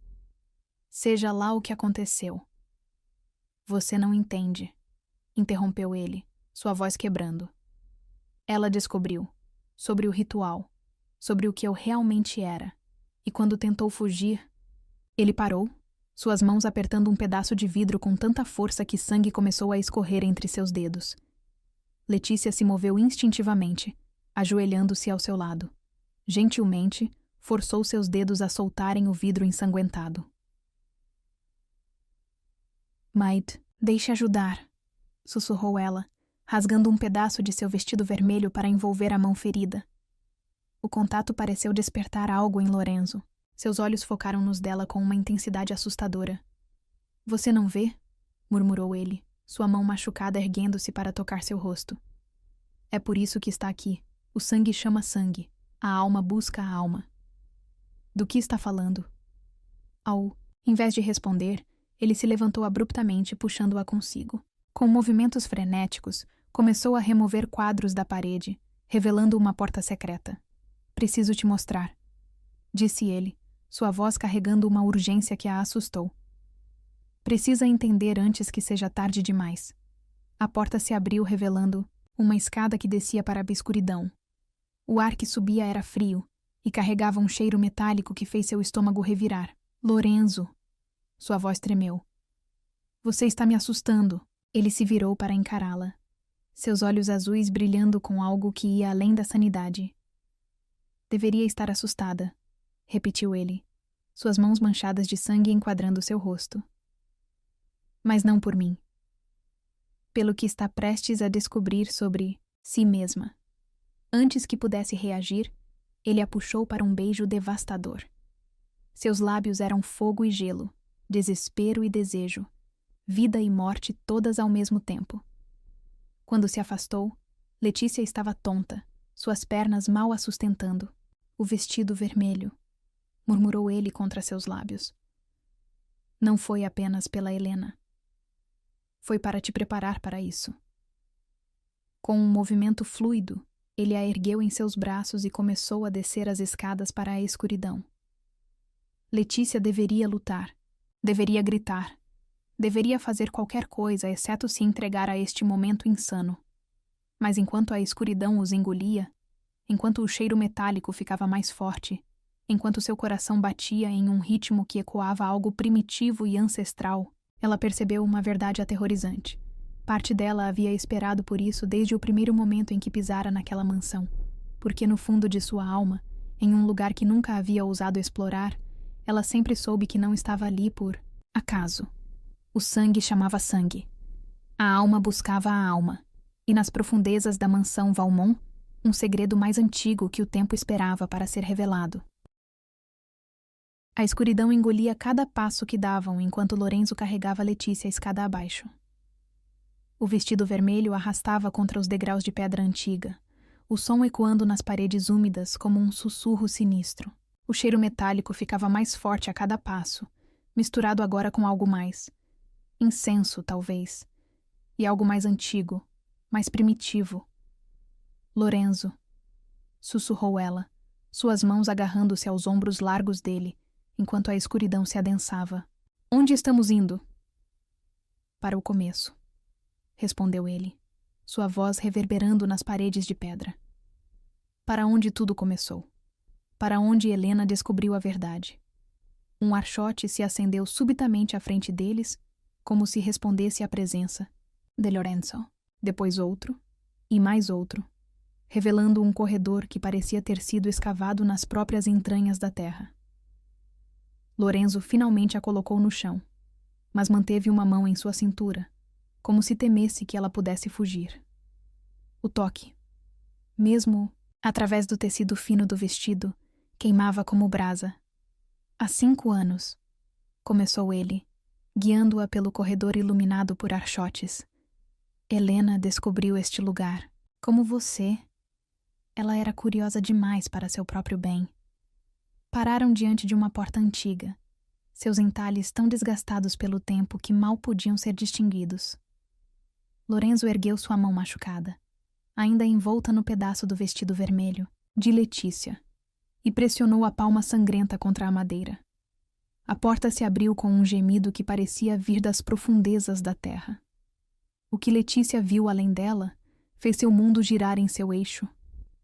Seja lá o que aconteceu. Você não entende, interrompeu ele, sua voz quebrando. Ela descobriu, sobre o ritual, sobre o que eu realmente era, e quando tentou fugir, ele parou, suas mãos apertando um pedaço de vidro com tanta força que sangue começou a escorrer entre seus dedos. Letícia se moveu instintivamente, ajoelhando-se ao seu lado. Gentilmente, forçou seus dedos a soltarem o vidro ensanguentado. Maid, deixe ajudar, sussurrou ela, rasgando um pedaço de seu vestido vermelho para envolver a mão ferida. O contato pareceu despertar algo em Lorenzo. Seus olhos focaram nos dela com uma intensidade assustadora. Você não vê? Murmurou ele, sua mão machucada erguendo-se para tocar seu rosto. É por isso que está aqui. O sangue chama sangue. A alma busca a alma. Do que está falando? Em vez de responder, ele se levantou abruptamente, puxando-a consigo. Com movimentos frenéticos, começou a remover quadros da parede, revelando uma porta secreta. Preciso te mostrar, disse ele, sua voz carregando uma urgência que a assustou. Precisa entender antes que seja tarde demais. A porta se abriu, revelando uma escada que descia para a escuridão. O ar que subia era frio e carregava um cheiro metálico que fez seu estômago revirar. Lorenzo! Sua voz tremeu. Você está me assustando. Ele se virou para encará-la, seus olhos azuis brilhando com algo que ia além da sanidade. Deveria estar assustada, repetiu ele, suas mãos manchadas de sangue enquadrando seu rosto. Mas não por mim. Pelo que está prestes a descobrir sobre si mesma. Antes que pudesse reagir, ele a puxou para um beijo devastador. Seus lábios eram fogo e gelo, desespero e desejo, vida e morte todas ao mesmo tempo. Quando se afastou, Letícia estava tonta, suas pernas mal a sustentando. O vestido vermelho, murmurou ele contra seus lábios. Não foi apenas pela Helena. Foi para te preparar para isso. Com um movimento fluido, ele a ergueu em seus braços e começou a descer as escadas para a escuridão. Letícia deveria lutar, deveria gritar, deveria fazer qualquer coisa exceto se entregar a este momento insano. Mas enquanto a escuridão os engolia, enquanto o cheiro metálico ficava mais forte, enquanto seu coração batia em um ritmo que ecoava algo primitivo e ancestral, ela percebeu uma verdade aterrorizante. Parte dela havia esperado por isso desde o primeiro momento em que pisara naquela mansão, porque no fundo de sua alma, em um lugar que nunca havia ousado explorar, ela sempre soube que não estava ali por acaso. O sangue chamava sangue. A alma buscava a alma, e nas profundezas da mansão Valmont, um segredo mais antigo que o tempo esperava para ser revelado. A escuridão engolia cada passo que davam enquanto Lorenzo carregava Letícia a escada abaixo. O vestido vermelho arrastava contra os degraus de pedra antiga, o som ecoando nas paredes úmidas como um sussurro sinistro. O cheiro metálico ficava mais forte a cada passo, misturado agora com algo mais. Incenso, talvez. E algo mais antigo, mais primitivo. Lorenzo, sussurrou ela, suas mãos agarrando-se aos ombros largos dele, enquanto a escuridão se adensava. Onde estamos indo? Para o começo, respondeu ele, sua voz reverberando nas paredes de pedra. Para onde tudo começou. Para onde Helena descobriu a verdade. Um archote se acendeu subitamente à frente deles, como se respondesse à presença de Lorenzo. Depois outro, e mais outro, revelando um corredor que parecia ter sido escavado nas próprias entranhas da terra. Lorenzo finalmente a colocou no chão, mas manteve uma mão em sua cintura, como se temesse que ela pudesse fugir. O toque, mesmo através do tecido fino do vestido, queimava como brasa. Há 5 anos, começou ele, guiando-a pelo corredor iluminado por archotes. Helena descobriu este lugar. Como você. Ela era curiosa demais para seu próprio bem. Pararam diante de uma porta antiga, seus entalhes tão desgastados pelo tempo que mal podiam ser distinguidos. Lorenzo ergueu sua mão machucada, ainda envolta no pedaço do vestido vermelho, de Letícia, e pressionou a palma sangrenta contra a madeira. A porta se abriu com um gemido que parecia vir das profundezas da terra. O que Letícia viu além dela fez seu mundo girar em seu eixo.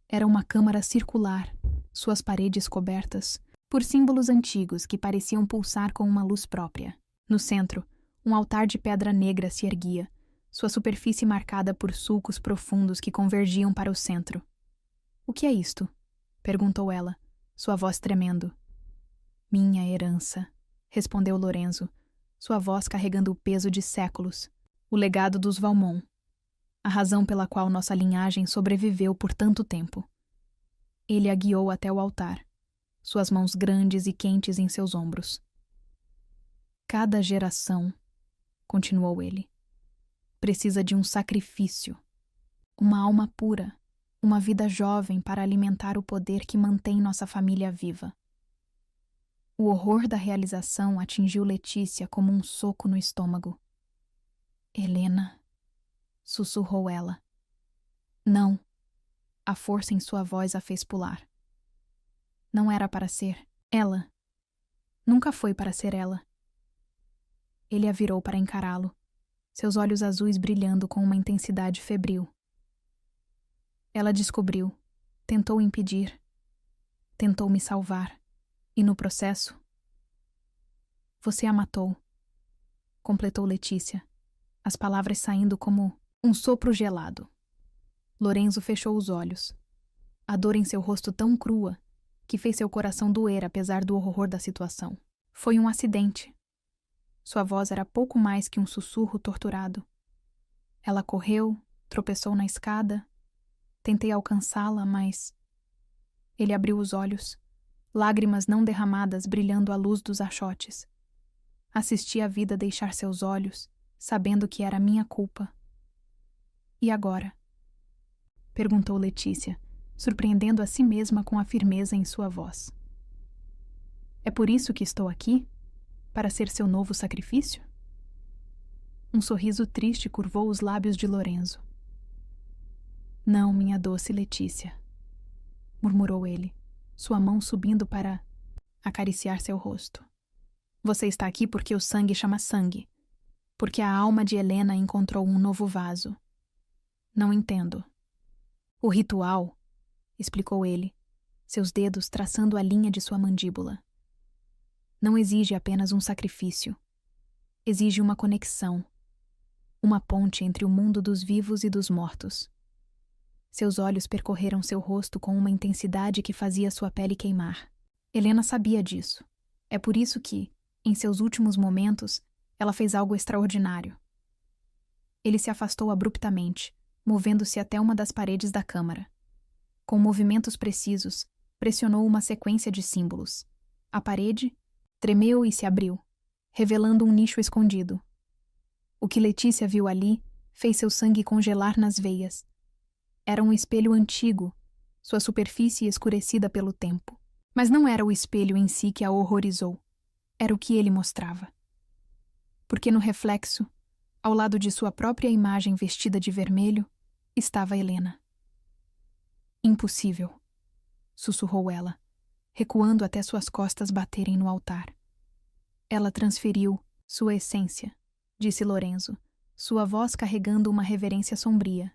Era uma câmara circular, suas paredes cobertas por símbolos antigos que pareciam pulsar com uma luz própria. No centro, um altar de pedra negra se erguia, sua superfície marcada por sulcos profundos que convergiam para o centro. — O que é isto? Perguntou ela, sua voz tremendo. — Minha herança, respondeu Lorenzo, sua voz carregando o peso de séculos, o legado dos Valmont, a razão pela qual nossa linhagem sobreviveu por tanto tempo. Ele a guiou até o altar, suas mãos grandes e quentes em seus ombros. Cada geração, continuou ele, precisa de um sacrifício, uma alma pura, uma vida jovem para alimentar o poder que mantém nossa família viva. O horror da realização atingiu Letícia como um soco no estômago. Helena, sussurrou ela. Não. A força em sua voz a fez pular. Não era para ser ela. Nunca foi para ser ela. Ele a virou para encará-lo, seus olhos azuis brilhando com uma intensidade febril. Ela descobriu, tentou impedir, tentou me salvar, e no processo... Você a matou, completou Letícia, as palavras saindo como um sopro gelado. Lorenzo fechou os olhos. A dor em seu rosto tão crua que fez seu coração doer apesar do horror da situação. Foi um acidente. Sua voz era pouco mais que um sussurro torturado. Ela correu, tropeçou na escada. Tentei alcançá-la, mas... Ele abriu os olhos, lágrimas não derramadas brilhando à luz dos achotes. Assisti a vida deixar seus olhos, sabendo que era minha culpa. E agora? Perguntou Letícia, surpreendendo a si mesma com a firmeza em sua voz. É por isso que estou aqui? Para ser seu novo sacrifício? Um sorriso triste curvou os lábios de Lorenzo. Não, minha doce Letícia, murmurou ele, sua mão subindo para acariciar seu rosto. Você está aqui porque o sangue chama sangue, porque a alma de Helena encontrou um novo vaso. Não entendo. O ritual, explicou ele, seus dedos traçando a linha de sua mandíbula. Não exige apenas um sacrifício. Exige uma conexão, uma ponte entre o mundo dos vivos e dos mortos. Seus olhos percorreram seu rosto com uma intensidade que fazia sua pele queimar. Helena sabia disso. É por isso que, em seus últimos momentos, ela fez algo extraordinário. Ele se afastou abruptamente, movendo-se até uma das paredes da câmara. Com movimentos precisos, pressionou uma sequência de símbolos. A parede tremeu e se abriu, revelando um nicho escondido. O que Letícia viu ali fez seu sangue congelar nas veias. Era um espelho antigo, sua superfície escurecida pelo tempo. Mas não era o espelho em si que a horrorizou. Era o que ele mostrava. Porque no reflexo, ao lado de sua própria imagem vestida de vermelho, estava Helena. Impossível, sussurrou ela, recuando até suas costas baterem no altar. Ela transferiu sua essência, disse Lorenzo, sua voz carregando uma reverência sombria.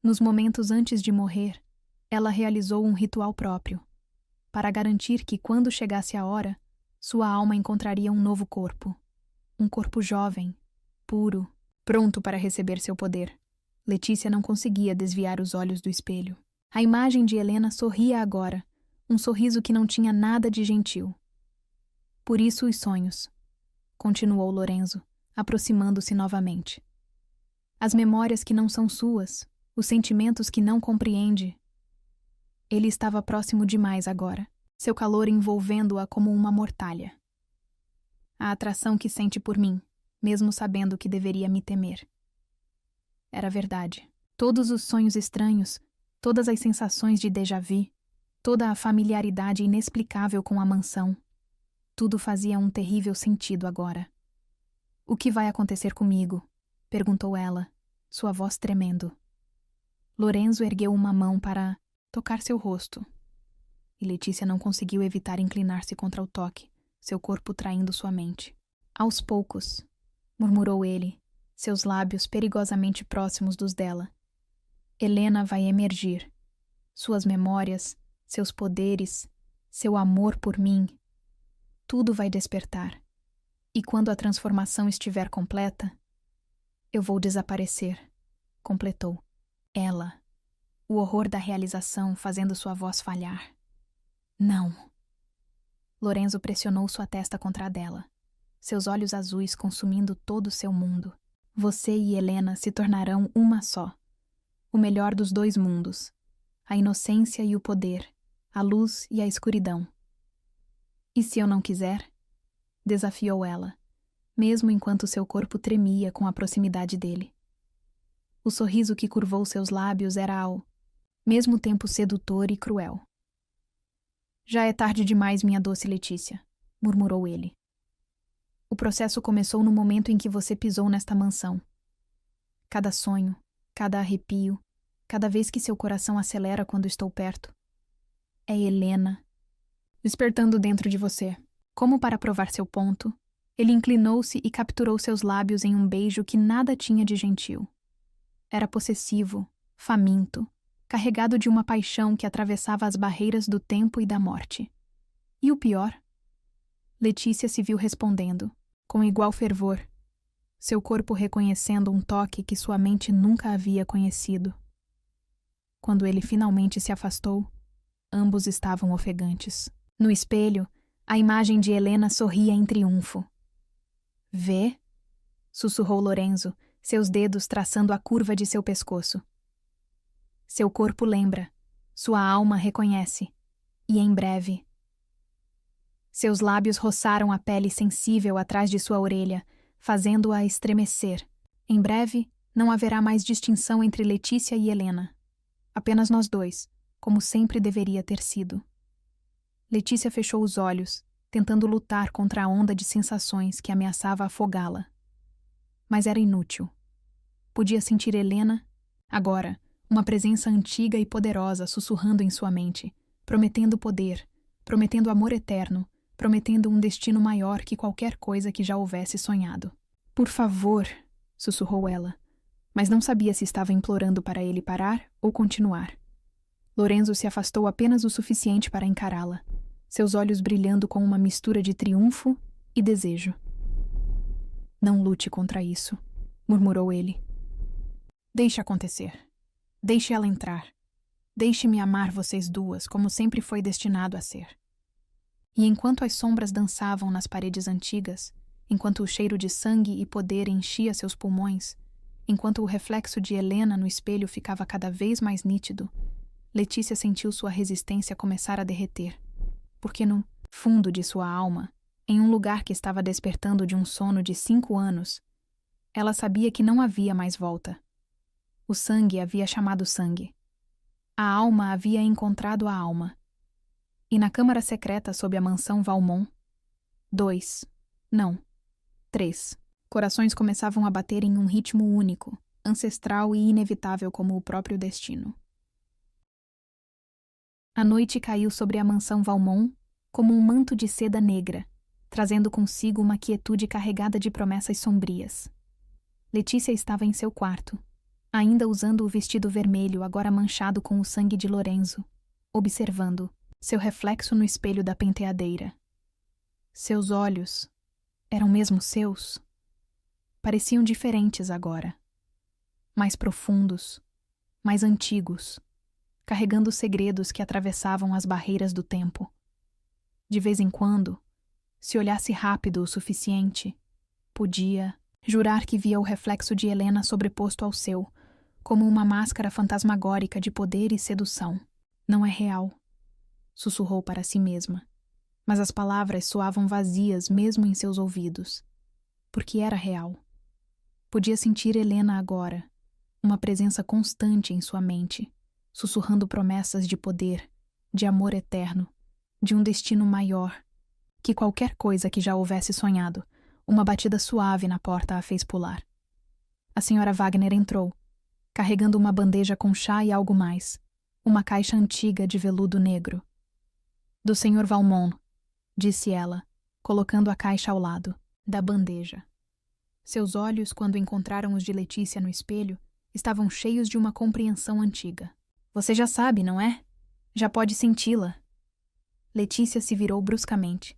Nos momentos antes de morrer, ela realizou um ritual próprio, para garantir que, quando chegasse a hora, Sua alma encontraria um novo corpo. Um corpo jovem, puro, pronto para receber seu poder. Letícia não conseguia desviar os olhos do espelho. A imagem de Helena sorria agora, um sorriso que não tinha nada de gentil. Por isso os sonhos, continuou Lorenzo, aproximando-se novamente. As memórias que não são suas, os sentimentos que não compreende. Ele estava próximo demais agora, seu calor envolvendo-a como uma mortalha. A atração que sente por mim, mesmo sabendo que deveria me temer. Era verdade. Todos os sonhos estranhos, todas as sensações de déjà-vu, toda a familiaridade inexplicável com a mansão, tudo fazia um terrível sentido agora. O que vai acontecer comigo? Perguntou ela, sua voz tremendo. Lorenzo ergueu uma mão para tocar seu rosto. E Letícia não conseguiu evitar inclinar-se contra o toque, seu corpo traindo sua mente. Aos poucos, murmurou ele, seus lábios perigosamente próximos dos dela. Helena vai emergir. Suas memórias, seus poderes, seu amor por mim, tudo vai despertar. E quando a transformação estiver completa, eu vou desaparecer, completou. Ela, o horror da realização fazendo sua voz falhar. Não. Lorenzo pressionou sua testa contra a dela, seus olhos azuis consumindo todo o seu mundo. Você e Helena se tornarão uma só. O melhor dos dois mundos. A inocência e o poder, a luz e a escuridão. E se eu não quiser? Desafiou ela, mesmo enquanto seu corpo tremia com a proximidade dele. O sorriso que curvou seus lábios era ao mesmo tempo sedutor e cruel. Já é tarde demais, minha doce Letícia, murmurou ele. O processo começou no momento em que você pisou nesta mansão. Cada sonho, cada arrepio, cada vez que seu coração acelera quando estou perto. É Helena, despertando dentro de você. Como para provar seu ponto, ele inclinou-se e capturou seus lábios em um beijo que nada tinha de gentil. Era possessivo, faminto, carregado de uma paixão que atravessava as barreiras do tempo e da morte. E o pior? Letícia se viu respondendo, com igual fervor, seu corpo reconhecendo um toque que sua mente nunca havia conhecido. Quando ele finalmente se afastou, ambos estavam ofegantes. No espelho, a imagem de Helena sorria em triunfo. Vê? Sussurrou Lorenzo, seus dedos traçando a curva de seu pescoço. Seu corpo lembra, sua alma reconhece, e em breve... Seus lábios roçaram a pele sensível atrás de sua orelha, fazendo-a estremecer. Em breve, não haverá mais distinção entre Letícia e Helena. Apenas nós dois, como sempre deveria ter sido. Letícia fechou os olhos, tentando lutar contra a onda de sensações que ameaçava afogá-la. Mas era inútil. Podia sentir Helena, agora, uma presença antiga e poderosa sussurrando em sua mente, prometendo poder, prometendo amor eterno, prometendo um destino maior que qualquer coisa que já houvesse sonhado. Por favor, sussurrou ela, mas não sabia se estava implorando para ele parar ou continuar. Lorenzo se afastou apenas o suficiente para encará-la, seus olhos brilhando com uma mistura de triunfo e desejo. Não lute contra isso, murmurou ele. Deixe acontecer. Deixe ela entrar. Deixe-me amar vocês duas como sempre foi destinado a ser. E enquanto as sombras dançavam nas paredes antigas, enquanto o cheiro de sangue e poder enchia seus pulmões, enquanto o reflexo de Helena no espelho ficava cada vez mais nítido, Letícia sentiu sua resistência começar a derreter, porque no fundo de sua alma, em um lugar que estava despertando de um sono de 5 anos, ela sabia que não havia mais volta. O sangue havia chamado sangue. A alma havia encontrado a alma. E na câmara secreta sob a mansão Valmont, 2, não, 3, corações começavam a bater em um ritmo único, ancestral e inevitável como o próprio destino. A noite caiu sobre a mansão Valmont como um manto de seda negra, trazendo consigo uma quietude carregada de promessas sombrias. Letícia estava em seu quarto, ainda usando o vestido vermelho agora manchado com o sangue de Lorenzo, observando seu reflexo no espelho da penteadeira. Seus olhos eram mesmo seus? Pareciam diferentes agora. Mais profundos, mais antigos, carregando segredos que atravessavam as barreiras do tempo. De vez em quando, se olhasse rápido o suficiente, podia jurar que via o reflexo de Helena sobreposto ao seu, como uma máscara fantasmagórica de poder e sedução. Não é real, sussurrou para si mesma, mas as palavras soavam vazias mesmo em seus ouvidos, porque era real. Podia sentir Helena agora, uma presença constante em sua mente, sussurrando promessas de poder, de amor eterno, de um destino maior, que qualquer coisa que já houvesse sonhado. Uma batida suave na porta a fez pular. A senhora Wagner entrou, carregando uma bandeja com chá e algo mais, uma caixa antiga de veludo negro. Do Sr. Valmont, disse ela, colocando a caixa ao lado da bandeja. Seus olhos, quando encontraram os de Letícia no espelho, estavam cheios de uma compreensão antiga. Você já sabe, não é? Já pode senti-la. Letícia se virou bruscamente.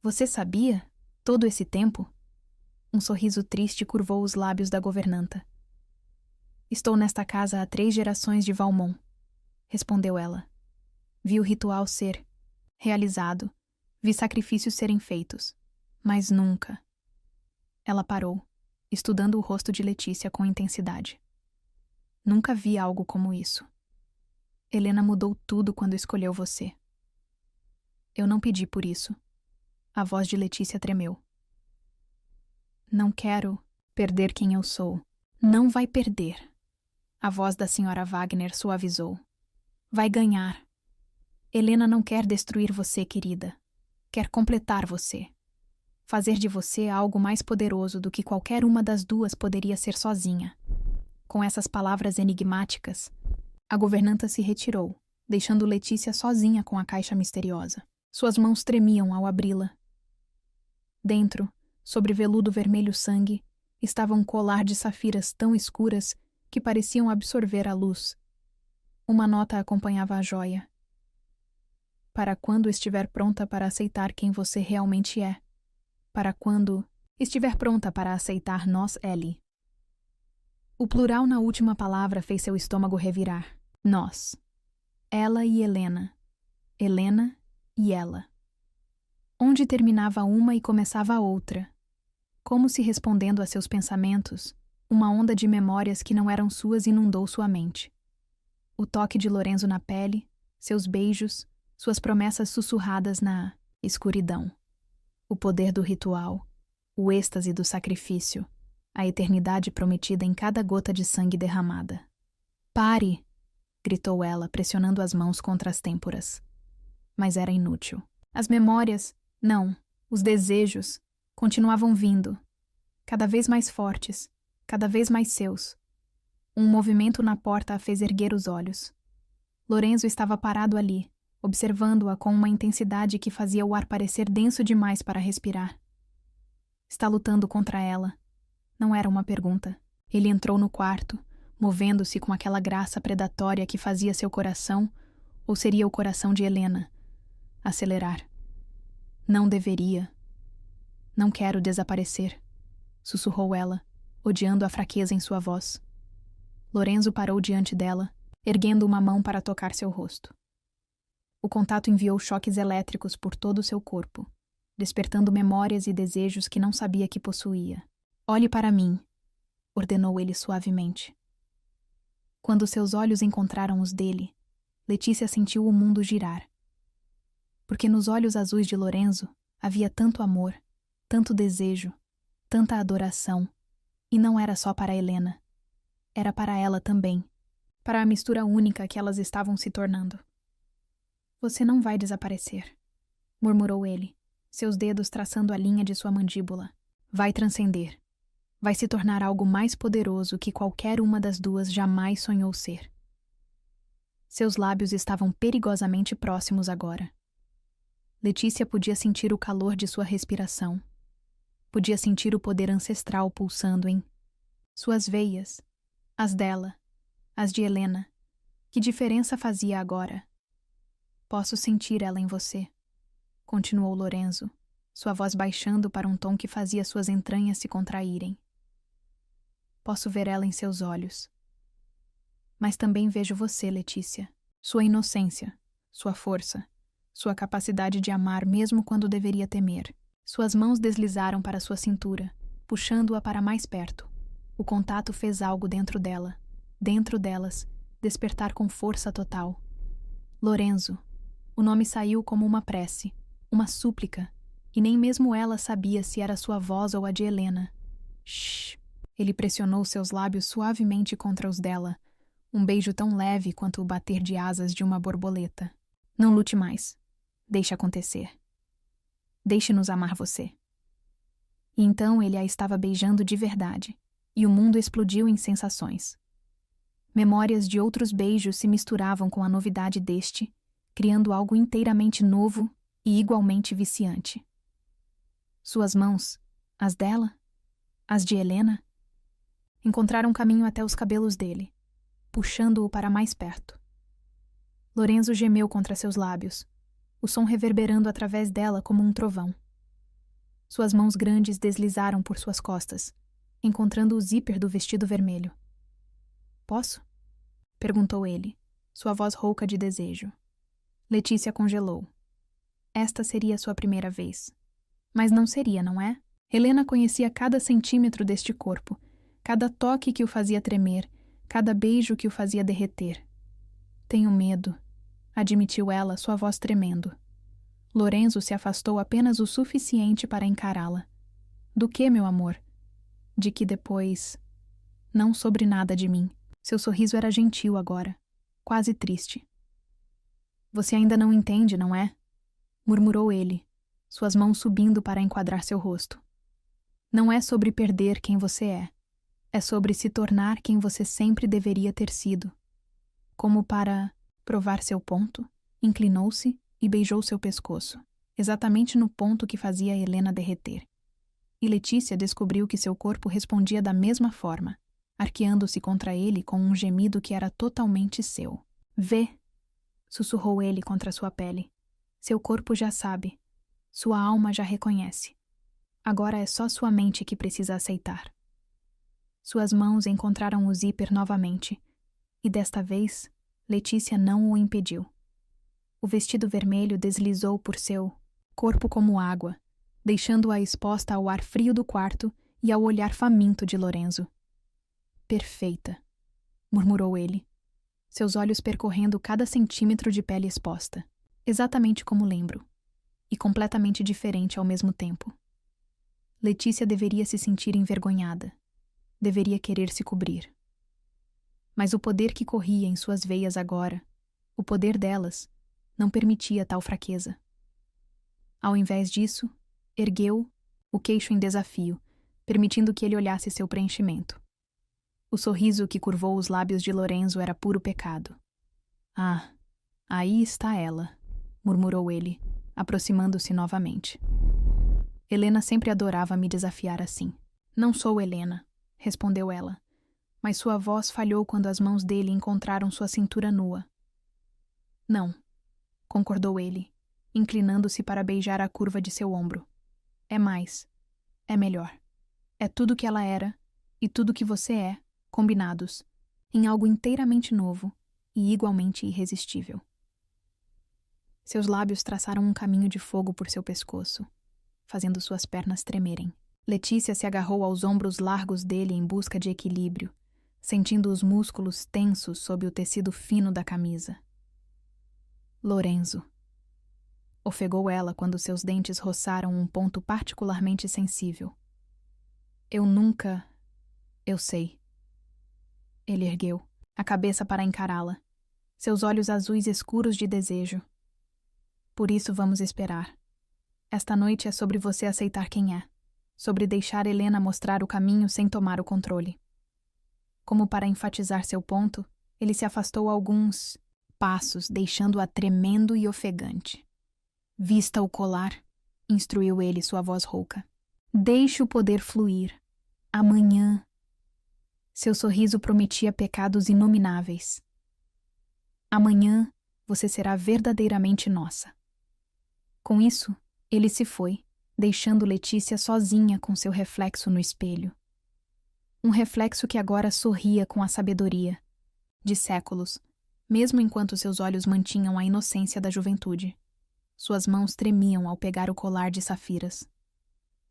Você sabia? Todo esse tempo? Um sorriso triste curvou os lábios da governanta. Estou nesta casa há 3 gerações de Valmont, respondeu ela. Vi o ritual ser realizado, vi sacrifícios serem feitos, mas nunca. Ela parou, estudando o rosto de Letícia com intensidade. Nunca vi algo como isso. Helena mudou tudo quando escolheu você. Eu não pedi por isso. A voz de Letícia tremeu. Não quero perder quem eu sou. Não vai perder. A voz da senhora Wagner suavizou. Vai ganhar. Helena não quer destruir você, querida. Quer completar você. Fazer de você algo mais poderoso do que qualquer uma das duas poderia ser sozinha. Com essas palavras enigmáticas, a governanta se retirou, deixando Letícia sozinha com a caixa misteriosa. Suas mãos tremiam ao abri-la. Dentro, sobre veludo vermelho sangue, estava um colar de safiras tão escuras que pareciam absorver a luz. Uma nota acompanhava a joia. Para quando estiver pronta para aceitar quem você realmente é. Para quando estiver pronta para aceitar nós, Ellie. O plural na última palavra fez seu estômago revirar. Nós. Ela e Helena. Helena e ela. Onde terminava uma e começava a outra. Como se respondendo a seus pensamentos, uma onda de memórias que não eram suas inundou sua mente. O toque de Lorenzo na pele, seus beijos, suas promessas sussurradas na escuridão. O poder do ritual, o êxtase do sacrifício, a eternidade prometida em cada gota de sangue derramada. Pare! Gritou ela, pressionando as mãos contra as têmporas. Mas era inútil. As memórias, não, os desejos, continuavam vindo, cada vez mais fortes, cada vez mais seus. Um movimento na porta a fez erguer os olhos. Lorenzo estava parado ali, observando-a com uma intensidade que fazia o ar parecer denso demais para respirar. Está lutando contra ela. Não era uma pergunta. Ele entrou no quarto, movendo-se com aquela graça predatória que fazia seu coração, ou seria o coração de Helena, acelerar. Não deveria. Não quero desaparecer, sussurrou ela, odiando a fraqueza em sua voz. Lorenzo parou diante dela, erguendo uma mão para tocar seu rosto. O contato enviou choques elétricos por todo o seu corpo, despertando memórias e desejos que não sabia que possuía. Olhe para mim, ordenou ele suavemente. Quando seus olhos encontraram os dele, Letícia sentiu o mundo girar. Porque nos olhos azuis de Lorenzo havia tanto amor, tanto desejo, tanta adoração, e não era só para Helena. Era para ela também, para a mistura única que elas estavam se tornando. Você não vai desaparecer, murmurou ele, seus dedos traçando a linha de sua mandíbula. Vai transcender. Vai se tornar algo mais poderoso que qualquer uma das duas jamais sonhou ser. Seus lábios estavam perigosamente próximos agora. Letícia podia sentir o calor de sua respiração. Podia sentir o poder ancestral pulsando em suas veias, as dela, as de Helena. Que diferença fazia agora? Posso sentir ela em você, continuou Lorenzo, sua voz baixando para um tom que fazia suas entranhas se contraírem. Posso ver ela em seus olhos. Mas também vejo você, Letícia. Sua inocência, sua força, sua capacidade de amar mesmo quando deveria temer. Suas mãos deslizaram para sua cintura, puxando-a para mais perto. O contato fez algo dentro dela, dentro delas, despertar com força total. Lorenzo. O nome saiu como uma prece, uma súplica, e nem mesmo ela sabia se era sua voz ou a de Helena. Shhh! Ele pressionou seus lábios suavemente contra os dela, um beijo tão leve quanto o bater de asas de uma borboleta. Não lute mais. Deixe acontecer. Deixe-nos amar você. E então ele a estava beijando de verdade, e o mundo explodiu em sensações. Memórias de outros beijos se misturavam com a novidade deste, criando algo inteiramente novo e igualmente viciante. Suas mãos, as dela, as de Helena, encontraram caminho até os cabelos dele, puxando-o para mais perto. Lorenzo gemeu contra seus lábios, o som reverberando através dela como um trovão. Suas mãos grandes deslizaram por suas costas, encontrando o zíper do vestido vermelho. Posso? Perguntou ele, sua voz rouca de desejo. Letícia congelou. Esta seria sua primeira vez. Mas não seria, não é? Helena conhecia cada centímetro deste corpo, cada toque que o fazia tremer, cada beijo que o fazia derreter. Tenho medo, admitiu ela, sua voz tremendo. Lorenzo se afastou apenas o suficiente para encará-la. Do que, meu amor? De que depois... Não sobre nada de mim. Seu sorriso era gentil agora, quase triste. Você ainda não entende, não é? Murmurou ele, suas mãos subindo para enquadrar seu rosto. Não é sobre perder quem você é. É sobre se tornar quem você sempre deveria ter sido. Como para provar seu ponto, inclinou-se e beijou seu pescoço, exatamente no ponto que fazia Helena derreter. E Letícia descobriu que seu corpo respondia da mesma forma, arqueando-se contra ele com um gemido que era totalmente seu. Vê, sussurrou ele contra sua pele. Seu corpo já sabe. Sua alma já reconhece. Agora é só sua mente que precisa aceitar. Suas mãos encontraram o zíper novamente, e desta vez, Letícia não o impediu. O vestido vermelho deslizou por seu corpo como água, deixando-a exposta ao ar frio do quarto e ao olhar faminto de Lorenzo. Perfeita, murmurou ele, seus olhos percorrendo cada centímetro de pele exposta, exatamente como lembro, e completamente diferente ao mesmo tempo. Letícia deveria se sentir envergonhada, deveria querer se cobrir. Mas o poder que corria em suas veias agora, o poder delas, não permitia tal fraqueza. Ao invés disso, ergueu o queixo em desafio, permitindo que ele olhasse seu preenchimento. O sorriso que curvou os lábios de Lorenzo era puro pecado. Ah, aí está ela, murmurou ele, aproximando-se novamente. Helena sempre adorava me desafiar assim. Não sou Helena, respondeu ela, mas sua voz falhou quando as mãos dele encontraram sua cintura nua. Não, concordou ele, inclinando-se para beijar a curva de seu ombro. É mais. É melhor. É tudo que ela era e tudo que você é, combinados, em algo inteiramente novo e igualmente irresistível. Seus lábios traçaram um caminho de fogo por seu pescoço, fazendo suas pernas tremerem. Letícia se agarrou aos ombros largos dele em busca de equilíbrio, sentindo os músculos tensos sob o tecido fino da camisa. Lorenzo, ofegou ela quando seus dentes roçaram um ponto particularmente sensível. Eu nunca... Eu sei. Ele ergueu a cabeça para encará-la, seus olhos azuis escuros de desejo. Por isso vamos esperar. Esta noite é sobre você aceitar quem é, sobre deixar Helena mostrar o caminho sem tomar o controle. Como para enfatizar seu ponto, ele se afastou alguns passos, deixando-a tremendo e ofegante. Vista o colar, instruiu ele, sua voz rouca. Deixe o poder fluir. Amanhã. Seu sorriso prometia pecados inomináveis. Amanhã você será verdadeiramente nossa. Com isso, ele se foi, deixando Letícia sozinha com seu reflexo no espelho. Um reflexo que agora sorria com a sabedoria de séculos, mesmo enquanto seus olhos mantinham a inocência da juventude. Suas mãos tremiam ao pegar o colar de safiras.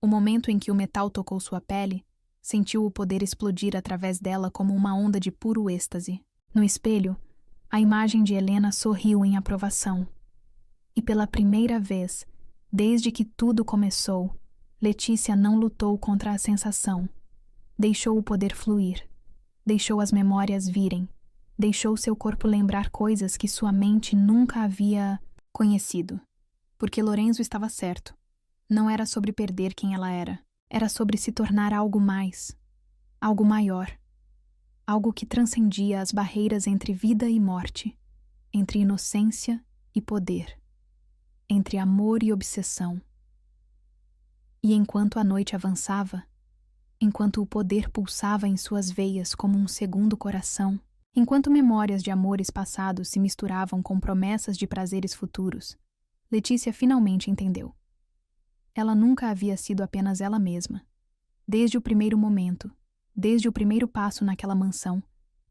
O momento em que o metal tocou sua pele, sentiu o poder explodir através dela como uma onda de puro êxtase. No espelho, a imagem de Helena sorriu em aprovação. E pela primeira vez, desde que tudo começou, Letícia não lutou contra a sensação. Deixou o poder fluir. Deixou as memórias virem. Deixou seu corpo lembrar coisas que sua mente nunca havia conhecido. Porque Lorenzo estava certo. Não era sobre perder quem ela era. Era sobre se tornar algo mais. Algo maior. Algo que transcendia as barreiras entre vida e morte. Entre inocência e poder. Entre amor e obsessão. E enquanto a noite avançava, enquanto o poder pulsava em suas veias como um segundo coração, enquanto memórias de amores passados se misturavam com promessas de prazeres futuros, Letícia finalmente entendeu. Ela nunca havia sido apenas ela mesma. Desde o primeiro momento, desde o primeiro passo naquela mansão,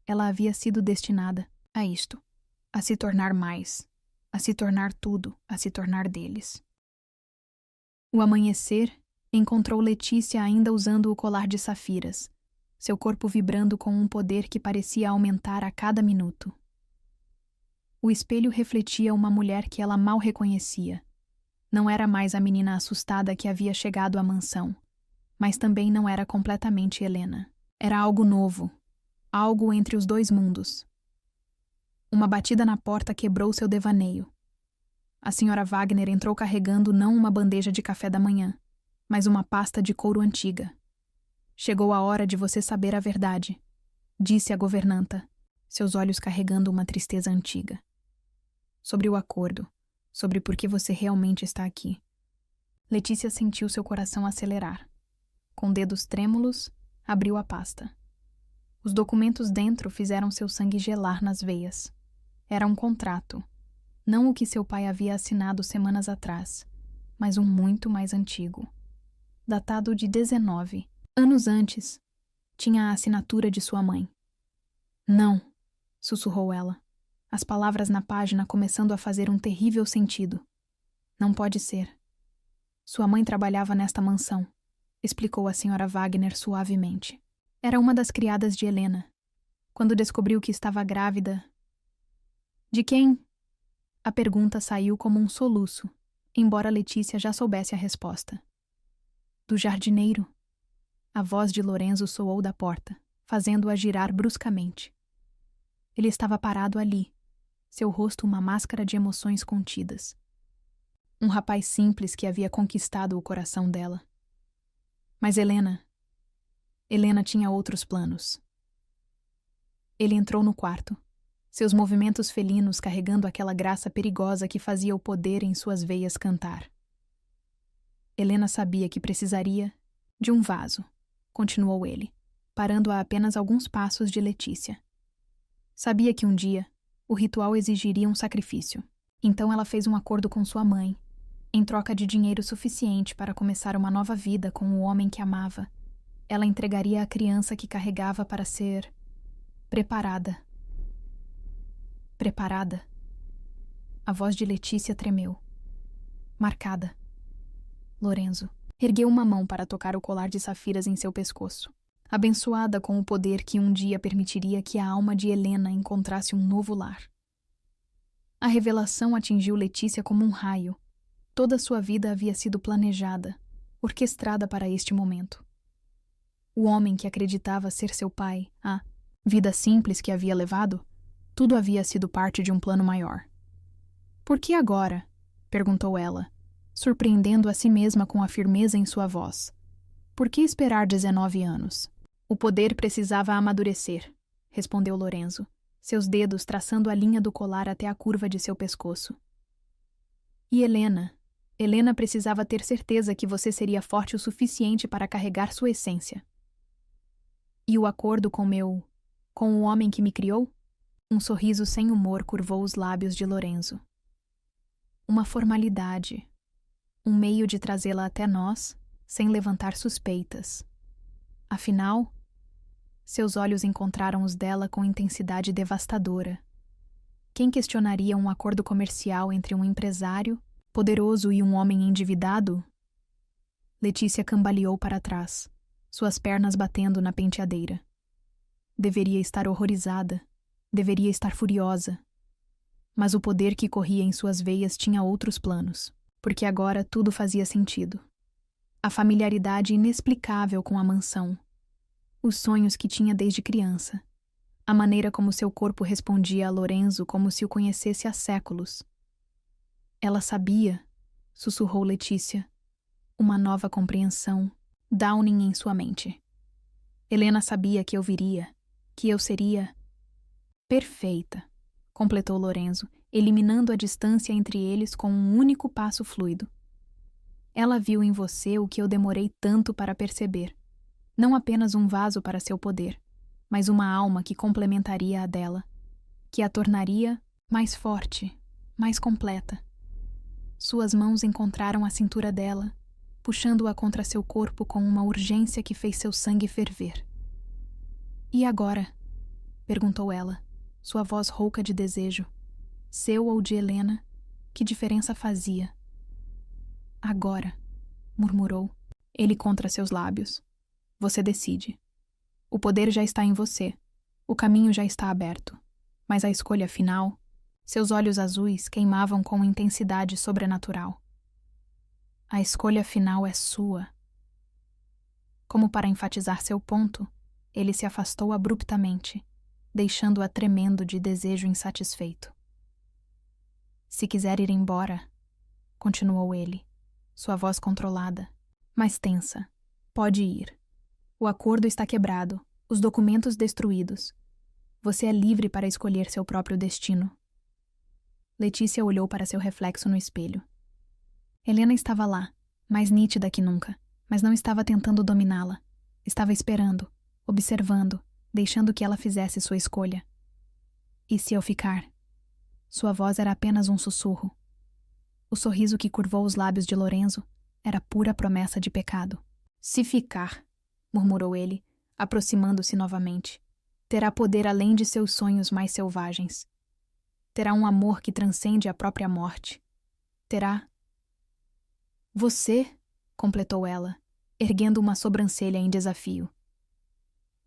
ela havia sido destinada a isto, a se tornar mais, a se tornar tudo, a se tornar deles. O amanhecer encontrou Letícia ainda usando o colar de safiras, seu corpo vibrando com um poder que parecia aumentar a cada minuto. O espelho refletia uma mulher que ela mal reconhecia. Não era mais a menina assustada que havia chegado à mansão, mas também não era completamente Helena. Era algo novo, algo entre os dois mundos. Uma batida na porta quebrou seu devaneio. A senhora Wagner entrou carregando não uma bandeja de café da manhã, mas uma pasta de couro antiga. Chegou a hora de você saber a verdade, disse a governanta, seus olhos carregando uma tristeza antiga. Sobre o acordo, sobre por que você realmente está aqui. Letícia sentiu seu coração acelerar. Com dedos trêmulos, abriu a pasta. Os documentos dentro fizeram seu sangue gelar nas veias. Era um contrato, não o que seu pai havia assinado semanas atrás, mas um muito mais antigo. Datado de 19 anos antes, tinha a assinatura de sua mãe. Não, sussurrou ela, as palavras na página começando a fazer um terrível sentido. Não pode ser. Sua mãe trabalhava nesta mansão, explicou a senhora Wagner suavemente. Era uma das criadas de Helena. Quando descobriu que estava grávida... De quem? A pergunta saiu como um soluço, embora Letícia já soubesse a resposta. Do jardineiro. A voz de Lorenzo soou da porta, fazendo-a girar bruscamente. Ele estava parado ali, seu rosto uma máscara de emoções contidas. Um rapaz simples que havia conquistado o coração dela. Mas Helena tinha outros planos. Ele entrou no quarto, seus movimentos felinos carregando aquela graça perigosa que fazia o poder em suas veias cantar. Helena sabia que precisaria de um vaso, continuou ele, parando a apenas alguns passos de Letícia. Sabia que um dia o ritual exigiria um sacrifício. Então ela fez um acordo com sua mãe, em troca de dinheiro suficiente para começar uma nova vida com o homem que amava. Ela entregaria a criança que carregava para ser preparada. Preparada. A voz de Letícia tremeu. Marcada. Lorenzo ergueu uma mão para tocar o colar de safiras em seu pescoço, abençoada com o poder que um dia permitiria que a alma de Helena encontrasse um novo lar. A revelação atingiu Letícia como um raio. Toda sua vida havia sido planejada, orquestrada para este momento. O homem que acreditava ser seu pai, a vida simples que havia levado, tudo havia sido parte de um plano maior. Por que agora? Perguntou ela, surpreendendo a si mesma com a firmeza em sua voz. Por que esperar 19 anos? O poder precisava amadurecer, respondeu Lorenzo, seus dedos traçando a linha do colar até a curva de seu pescoço. E Helena precisava ter certeza que você seria forte o suficiente para carregar sua essência. E o acordo com o homem que me criou? Um sorriso sem humor curvou os lábios de Lorenzo. Uma formalidade. um meio de trazê-la até nós, sem levantar suspeitas. Afinal, seus olhos encontraram os dela com intensidade devastadora. Quem questionaria um acordo comercial entre um empresário poderoso e um homem endividado? Letícia cambaleou para trás, suas pernas batendo na penteadeira. Deveria estar horrorizada, deveria estar furiosa. Mas o poder que corria em suas veias tinha outros planos, porque agora tudo fazia sentido. A familiaridade inexplicável com a mansão, os sonhos que tinha desde criança, a maneira como seu corpo respondia a Lorenzo como se o conhecesse há séculos. Ela sabia, sussurrou Letícia, uma nova compreensão, dawning em sua mente. Helena sabia que eu viria, que eu seria perfeita, completou Lorenzo, eliminando a distância entre eles com um único passo fluido. Ela viu em você o que eu demorei tanto para perceber. Não apenas um vaso para seu poder, mas uma alma que complementaria a dela, que a tornaria mais forte, mais completa. Suas mãos encontraram a cintura dela, puxando-a contra seu corpo com uma urgência que fez seu sangue ferver. E agora? Perguntou ela, sua voz rouca de desejo. Seu ou de Helena, que diferença fazia? Agora, murmurou, ele contra seus lábios. Você decide. O poder já está em você. O caminho já está aberto. Mas a escolha final, seus olhos azuis queimavam com intensidade sobrenatural. A escolha final é sua. Como para enfatizar seu ponto, ele se afastou abruptamente, deixando-a tremendo de desejo insatisfeito. Se quiser ir embora, continuou ele, sua voz controlada, mas tensa, pode ir. O acordo está quebrado, os documentos destruídos. Você é livre para escolher seu próprio destino. Letícia olhou para seu reflexo no espelho. Helena estava lá, mais nítida que nunca, mas não estava tentando dominá-la. Estava esperando, observando, deixando que ela fizesse sua escolha. E se eu ficar? Sua voz era apenas um sussurro. O sorriso que curvou os lábios de Lorenzo era pura promessa de pecado. Se ficar, murmurou ele, aproximando-se novamente, terá poder além de seus sonhos mais selvagens. Terá um amor que transcende a própria morte. Terá... Você, completou ela, erguendo uma sobrancelha em desafio.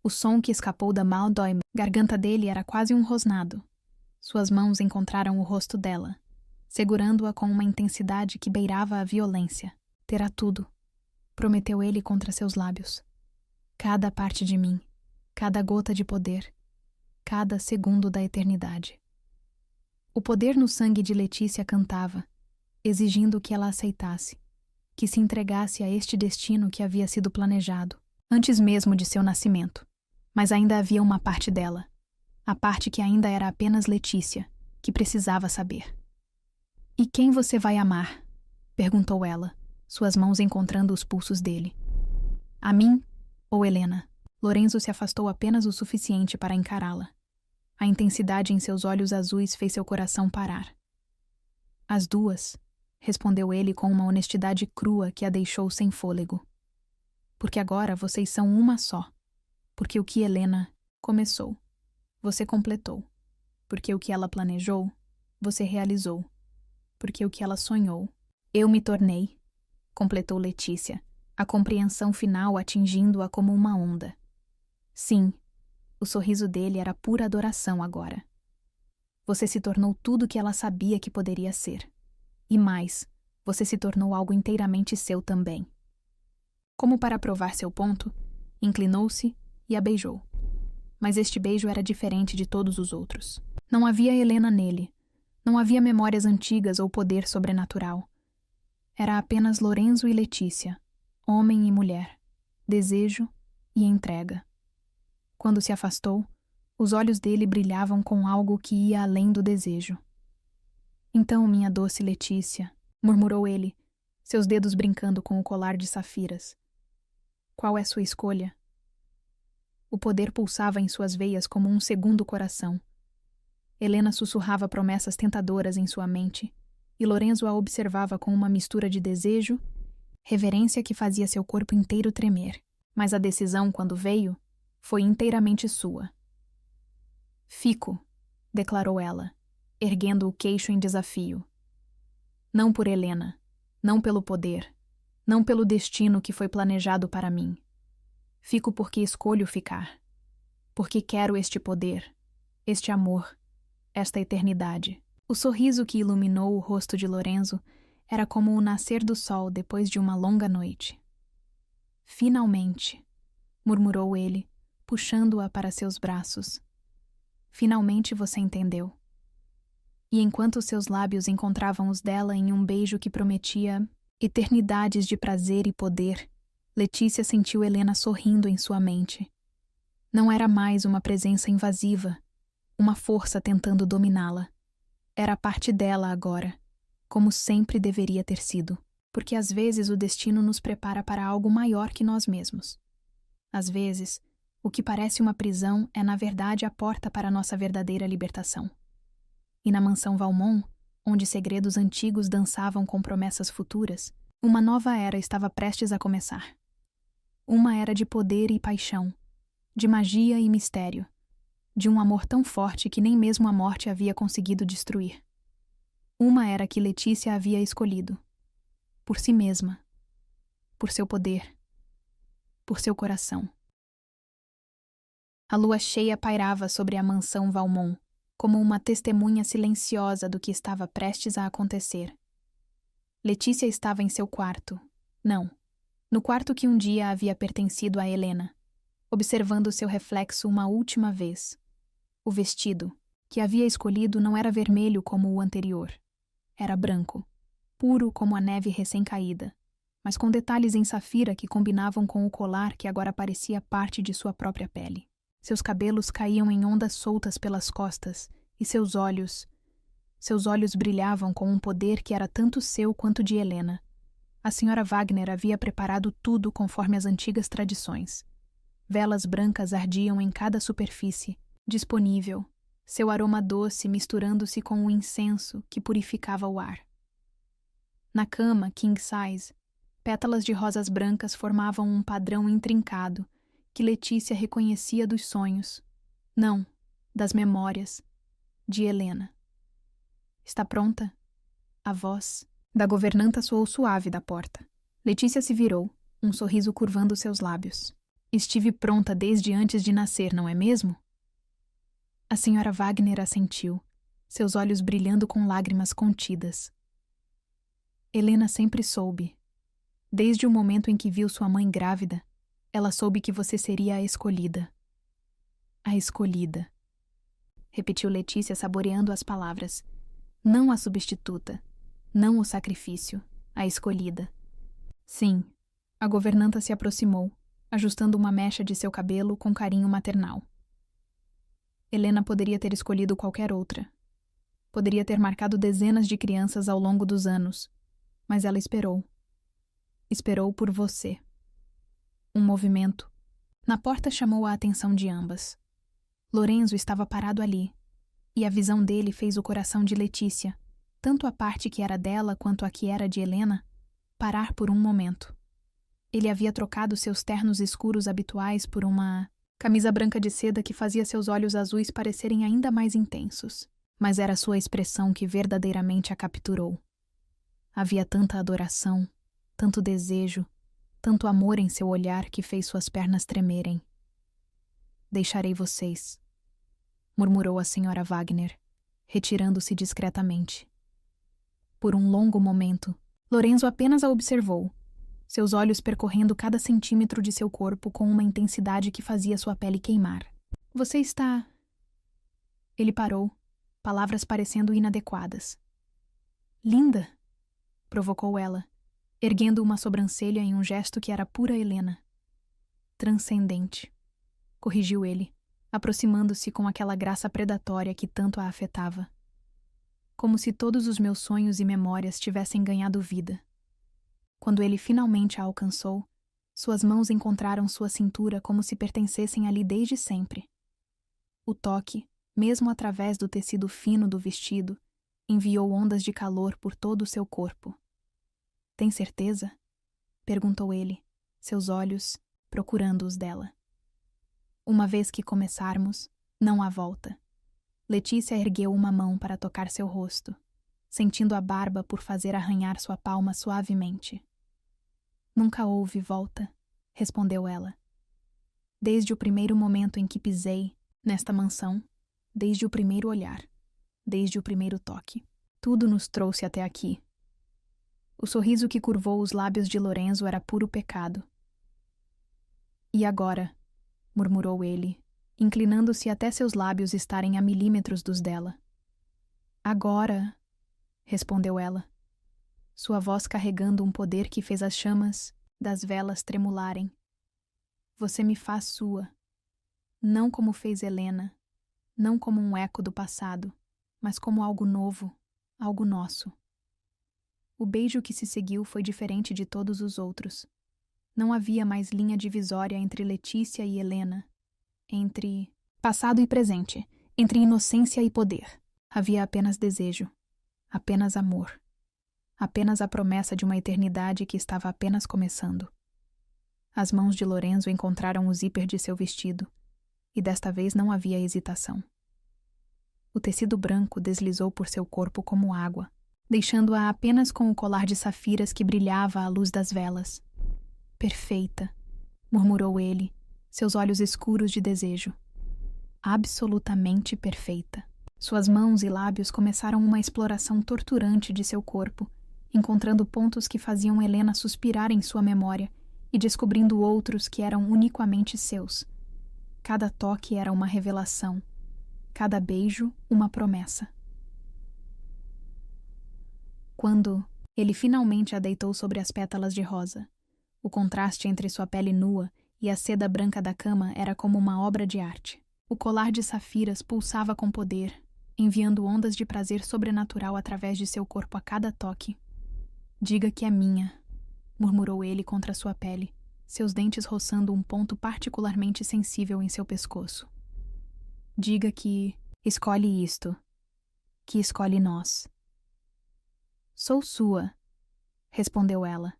O som que escapou da Maldói, garganta dele era quase um rosnado. Suas mãos encontraram o rosto dela, segurando-a com uma intensidade que beirava a violência. Terá tudo, prometeu ele contra seus lábios. Cada parte de mim, cada gota de poder, cada segundo da eternidade. O poder no sangue de Letícia cantava, exigindo que ela aceitasse, que se entregasse a este destino que havia sido planejado, antes mesmo de seu nascimento. Mas ainda havia uma parte dela, a parte que ainda era apenas Letícia, que precisava saber. E quem você vai amar? Perguntou ela, suas mãos encontrando os pulsos dele. A mim ou Helena? Lorenzo se afastou apenas o suficiente para encará-la. A intensidade em seus olhos azuis fez seu coração parar. As duas, respondeu ele com uma honestidade crua que a deixou sem fôlego. Porque agora vocês são uma só. Porque o que Helena começou, você completou. Porque o que ela planejou, você realizou. Porque o que ela sonhou, eu me tornei, completou Letícia, a compreensão final atingindo-a como uma onda. Sim, o sorriso dele era pura adoração agora. Você se tornou tudo o que ela sabia que poderia ser. E mais, você se tornou algo inteiramente seu também. Como para provar seu ponto, inclinou-se e a beijou. Mas este beijo era diferente de todos os outros. Não havia Helena nele. Não havia memórias antigas ou poder sobrenatural. Era apenas Lorenzo e Letícia, homem e mulher, desejo e entrega. Quando se afastou, os olhos dele brilhavam com algo que ia além do desejo. Então, minha doce Letícia, murmurou ele, seus dedos brincando com o colar de safiras. Qual é sua escolha? O poder pulsava em suas veias como um segundo coração. Helena sussurrava promessas tentadoras em sua mente, e Lorenzo a observava com uma mistura de desejo, reverência que fazia seu corpo inteiro tremer. Mas a decisão, quando veio, foi inteiramente sua. Fico, declarou ela, erguendo o queixo em desafio. Não por Helena, não pelo poder, não pelo destino que foi planejado para mim. Fico porque escolho ficar. Porque quero este poder, este amor, esta eternidade. O sorriso que iluminou o rosto de Lorenzo era como o nascer do sol depois de uma longa noite. Finalmente, murmurou ele, puxando-a para seus braços. Finalmente você entendeu. E enquanto seus lábios encontravam os dela em um beijo que prometia eternidades de prazer e poder, Letícia sentiu Helena sorrindo em sua mente. Não era mais uma presença invasiva, uma força tentando dominá-la. Era parte dela agora, como sempre deveria ter sido, porque às vezes o destino nos prepara para algo maior que nós mesmos. Às vezes, o que parece uma prisão é na verdade a porta para a nossa verdadeira libertação. E na mansão Valmont, onde segredos antigos dançavam com promessas futuras, uma nova era estava prestes a começar. Uma era de poder e paixão, de magia e mistério, de um amor tão forte que nem mesmo a morte havia conseguido destruir. Uma era que Letícia havia escolhido, por si mesma, por seu poder, por seu coração. A lua cheia pairava sobre a mansão Valmont, como uma testemunha silenciosa do que estava prestes a acontecer. Letícia estava em seu quarto. Não, no quarto que um dia havia pertencido a Helena, observando seu reflexo uma última vez. O vestido, que havia escolhido, não era vermelho como o anterior. Era branco, puro como a neve recém-caída, mas com detalhes em safira que combinavam com o colar que agora parecia parte de sua própria pele. Seus cabelos caíam em ondas soltas pelas costas, e seus olhos brilhavam com um poder que era tanto seu quanto de Helena. A senhora Wagner havia preparado tudo conforme as antigas tradições. Velas brancas ardiam em cada superfície, disponível, seu aroma doce misturando-se com o incenso que purificava o ar. Na cama, king size, pétalas de rosas brancas formavam um padrão intrincado que Letícia reconhecia dos sonhos, não, das memórias, de Helena. Está pronta? A voz da governanta soou suave da porta. Letícia se virou, um sorriso curvando seus lábios. Estive pronta desde antes de nascer, não é mesmo? A senhora Wagner assentiu, seus olhos brilhando com lágrimas contidas. Helena sempre soube. Desde o momento em que viu sua mãe grávida, ela soube que você seria a escolhida. A escolhida. Repetiu Letícia, saboreando as palavras. Não a substituta. Não o sacrifício. A escolhida. Sim. A governanta se aproximou, ajustando uma mecha de seu cabelo com carinho maternal. Helena poderia ter escolhido qualquer outra. Poderia ter marcado dezenas de crianças ao longo dos anos, mas ela esperou. Esperou por você. Um movimento. Na porta chamou a atenção de ambas. Lorenzo estava parado ali, e a visão dele fez o coração de Letícia, tanto a parte que era dela quanto a que era de Helena, parar por um momento. Ele havia trocado seus ternos escuros habituais por uma camisa branca de seda que fazia seus olhos azuis parecerem ainda mais intensos, mas era sua expressão que verdadeiramente a capturou. Havia tanta adoração, tanto desejo, tanto amor em seu olhar que fez suas pernas tremerem. Deixarei vocês, murmurou a senhora Wagner, retirando-se discretamente. Por um longo momento, Lorenzo apenas a observou, seus olhos percorrendo cada centímetro de seu corpo com uma intensidade que fazia sua pele queimar. Você está... Ele parou, palavras parecendo inadequadas. Linda, provocou ela, erguendo uma sobrancelha em um gesto que era pura Helena. Transcendente, corrigiu ele, aproximando-se com aquela graça predatória que tanto a afetava. Como se todos os meus sonhos e memórias tivessem ganhado vida. Quando ele finalmente a alcançou, suas mãos encontraram sua cintura como se pertencessem ali desde sempre. O toque, mesmo através do tecido fino do vestido, enviou ondas de calor por todo o seu corpo. Tem certeza? Perguntou ele, seus olhos procurando os dela. Uma vez que começarmos, não há volta. Letícia ergueu uma mão para tocar seu rosto, sentindo a barba por fazer arranhar sua palma suavemente. Nunca houve volta, respondeu ela. Desde o primeiro momento em que pisei nesta mansão, desde o primeiro olhar, desde o primeiro toque, tudo nos trouxe até aqui. O sorriso que curvou os lábios de Lorenzo era puro pecado. E agora, murmurou ele, inclinando-se até seus lábios estarem a milímetros dos dela. Agora, respondeu ela, sua voz carregando um poder que fez as chamas das velas tremularem. Você me faz sua, não como fez Helena, não como um eco do passado, mas como algo novo, algo nosso. O beijo que se seguiu foi diferente de todos os outros. Não havia mais linha divisória entre Letícia e Helena, entre passado e presente, entre inocência e poder. Havia apenas desejo, apenas amor, apenas a promessa de uma eternidade que estava apenas começando. As mãos de Lorenzo encontraram o zíper de seu vestido, e desta vez não havia hesitação. O tecido branco deslizou por seu corpo como água, deixando-a apenas com o colar de safiras que brilhava à luz das velas. Perfeita, murmurou ele, seus olhos escuros de desejo. Absolutamente perfeita. Suas mãos e lábios começaram uma exploração torturante de seu corpo, encontrando pontos que faziam Helena suspirar em sua memória e descobrindo outros que eram unicamente seus. Cada toque era uma revelação, cada beijo uma promessa. Quando ele finalmente a deitou sobre as pétalas de rosa, o contraste entre sua pele nua e a seda branca da cama era como uma obra de arte. O colar de safiras pulsava com poder, enviando ondas de prazer sobrenatural através de seu corpo a cada toque. Diga que é minha, murmurou ele contra sua pele, seus dentes roçando um ponto particularmente sensível em seu pescoço. Diga que escolhe isto, que escolhe nós. Sou sua, respondeu ela,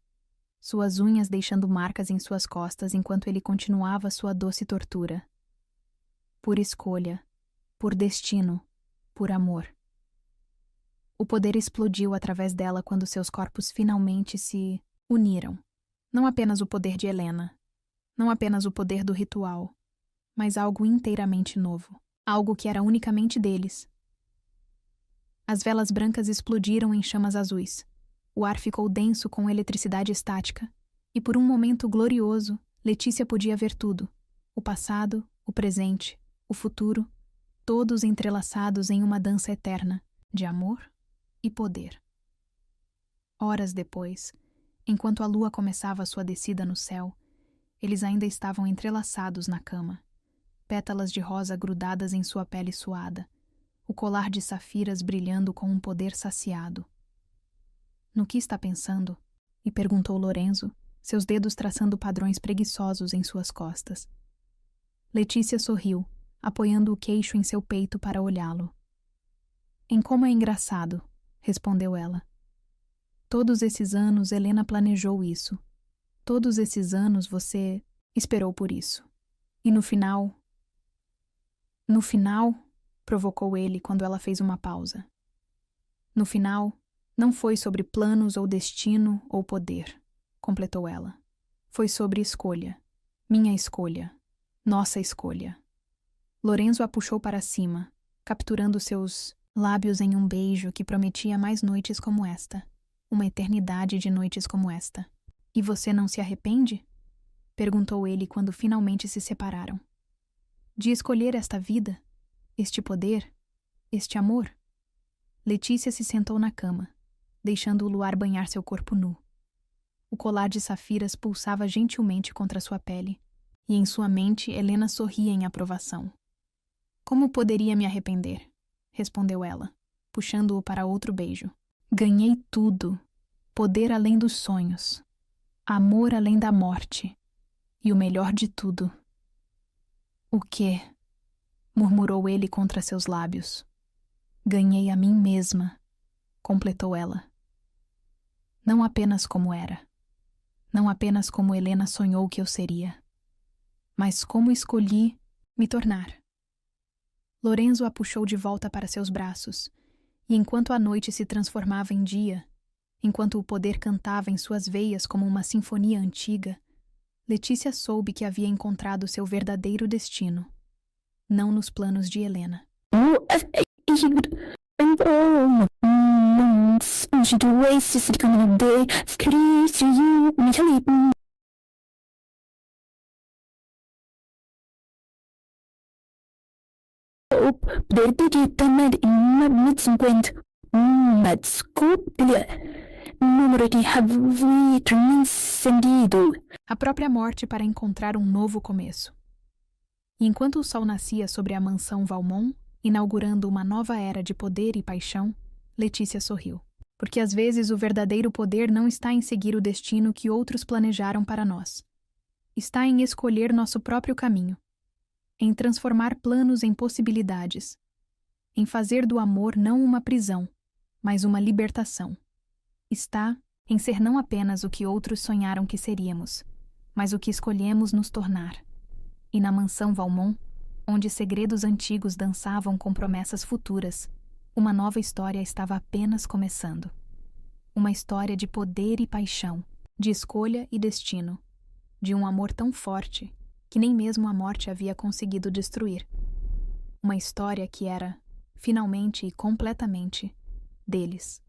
suas unhas deixando marcas em suas costas enquanto ele continuava sua doce tortura. Por escolha, por destino, por amor. O poder explodiu através dela quando seus corpos finalmente se uniram. Não apenas o poder de Helena, não apenas o poder do ritual, mas algo inteiramente novo, algo que era unicamente deles. As velas brancas explodiram em chamas azuis. O ar ficou denso com eletricidade estática, e por um momento glorioso, Letícia podia ver tudo: o passado, o presente, o futuro, todos entrelaçados em uma dança eterna de amor e poder. Horas depois, enquanto a lua começava sua descida no céu, eles ainda estavam entrelaçados na cama, pétalas de rosa grudadas em sua pele suada, o colar de safiras brilhando com um poder saciado. No que está pensando? E perguntou Lorenzo, seus dedos traçando padrões preguiçosos em suas costas. Letícia sorriu, apoiando o queixo em seu peito para olhá-lo. Em como é engraçado, respondeu ela. Todos esses anos Helena planejou isso. Todos esses anos você esperou por isso. E no final... No final, provocou ele quando ela fez uma pausa. No final, não foi sobre planos ou destino ou poder, completou ela. Foi sobre escolha. Minha escolha. Nossa escolha. Lorenzo a puxou para cima, capturando seus lábios em um beijo que prometia mais noites como esta. Uma eternidade de noites como esta. E você não se arrepende? Perguntou ele quando finalmente se separaram. De escolher esta vida? Este poder? Este amor? Letícia se sentou na cama, deixando o luar banhar seu corpo nu. O colar de safiras pulsava gentilmente contra sua pele, e em sua mente Helena sorria em aprovação. Como poderia me arrepender? Respondeu ela, puxando-o para outro beijo. Ganhei tudo. Poder além dos sonhos. Amor além da morte. E o melhor de tudo. O quê? Murmurou ele contra seus lábios. Ganhei a mim mesma, completou ela. Não apenas como era, não apenas como Helena sonhou que eu seria, mas como escolhi me tornar. Lorenzo a puxou de volta para seus braços, e enquanto a noite se transformava em dia, enquanto o poder cantava em suas veias como uma sinfonia antiga, Letícia soube que havia encontrado seu verdadeiro destino, não nos planos de Helena. Poder digital em 50. Desculpe. Número de have transcendido. A própria morte para encontrar um novo começo. E enquanto o sol nascia sobre a mansão Valmont, inaugurando uma nova era de poder e paixão, Letícia sorriu. Porque às vezes o verdadeiro poder não está em seguir o destino que outros planejaram para nós. Está em escolher nosso próprio caminho, em transformar planos em possibilidades, em fazer do amor não uma prisão, mas uma libertação. Está em ser não apenas o que outros sonharam que seríamos, mas o que escolhemos nos tornar. E na mansão Valmont, onde segredos antigos dançavam com promessas futuras, uma nova história estava apenas começando. Uma história de poder e paixão, de escolha e destino, de um amor tão forte que nem mesmo a morte havia conseguido destruir. Uma história que era, finalmente e completamente, deles.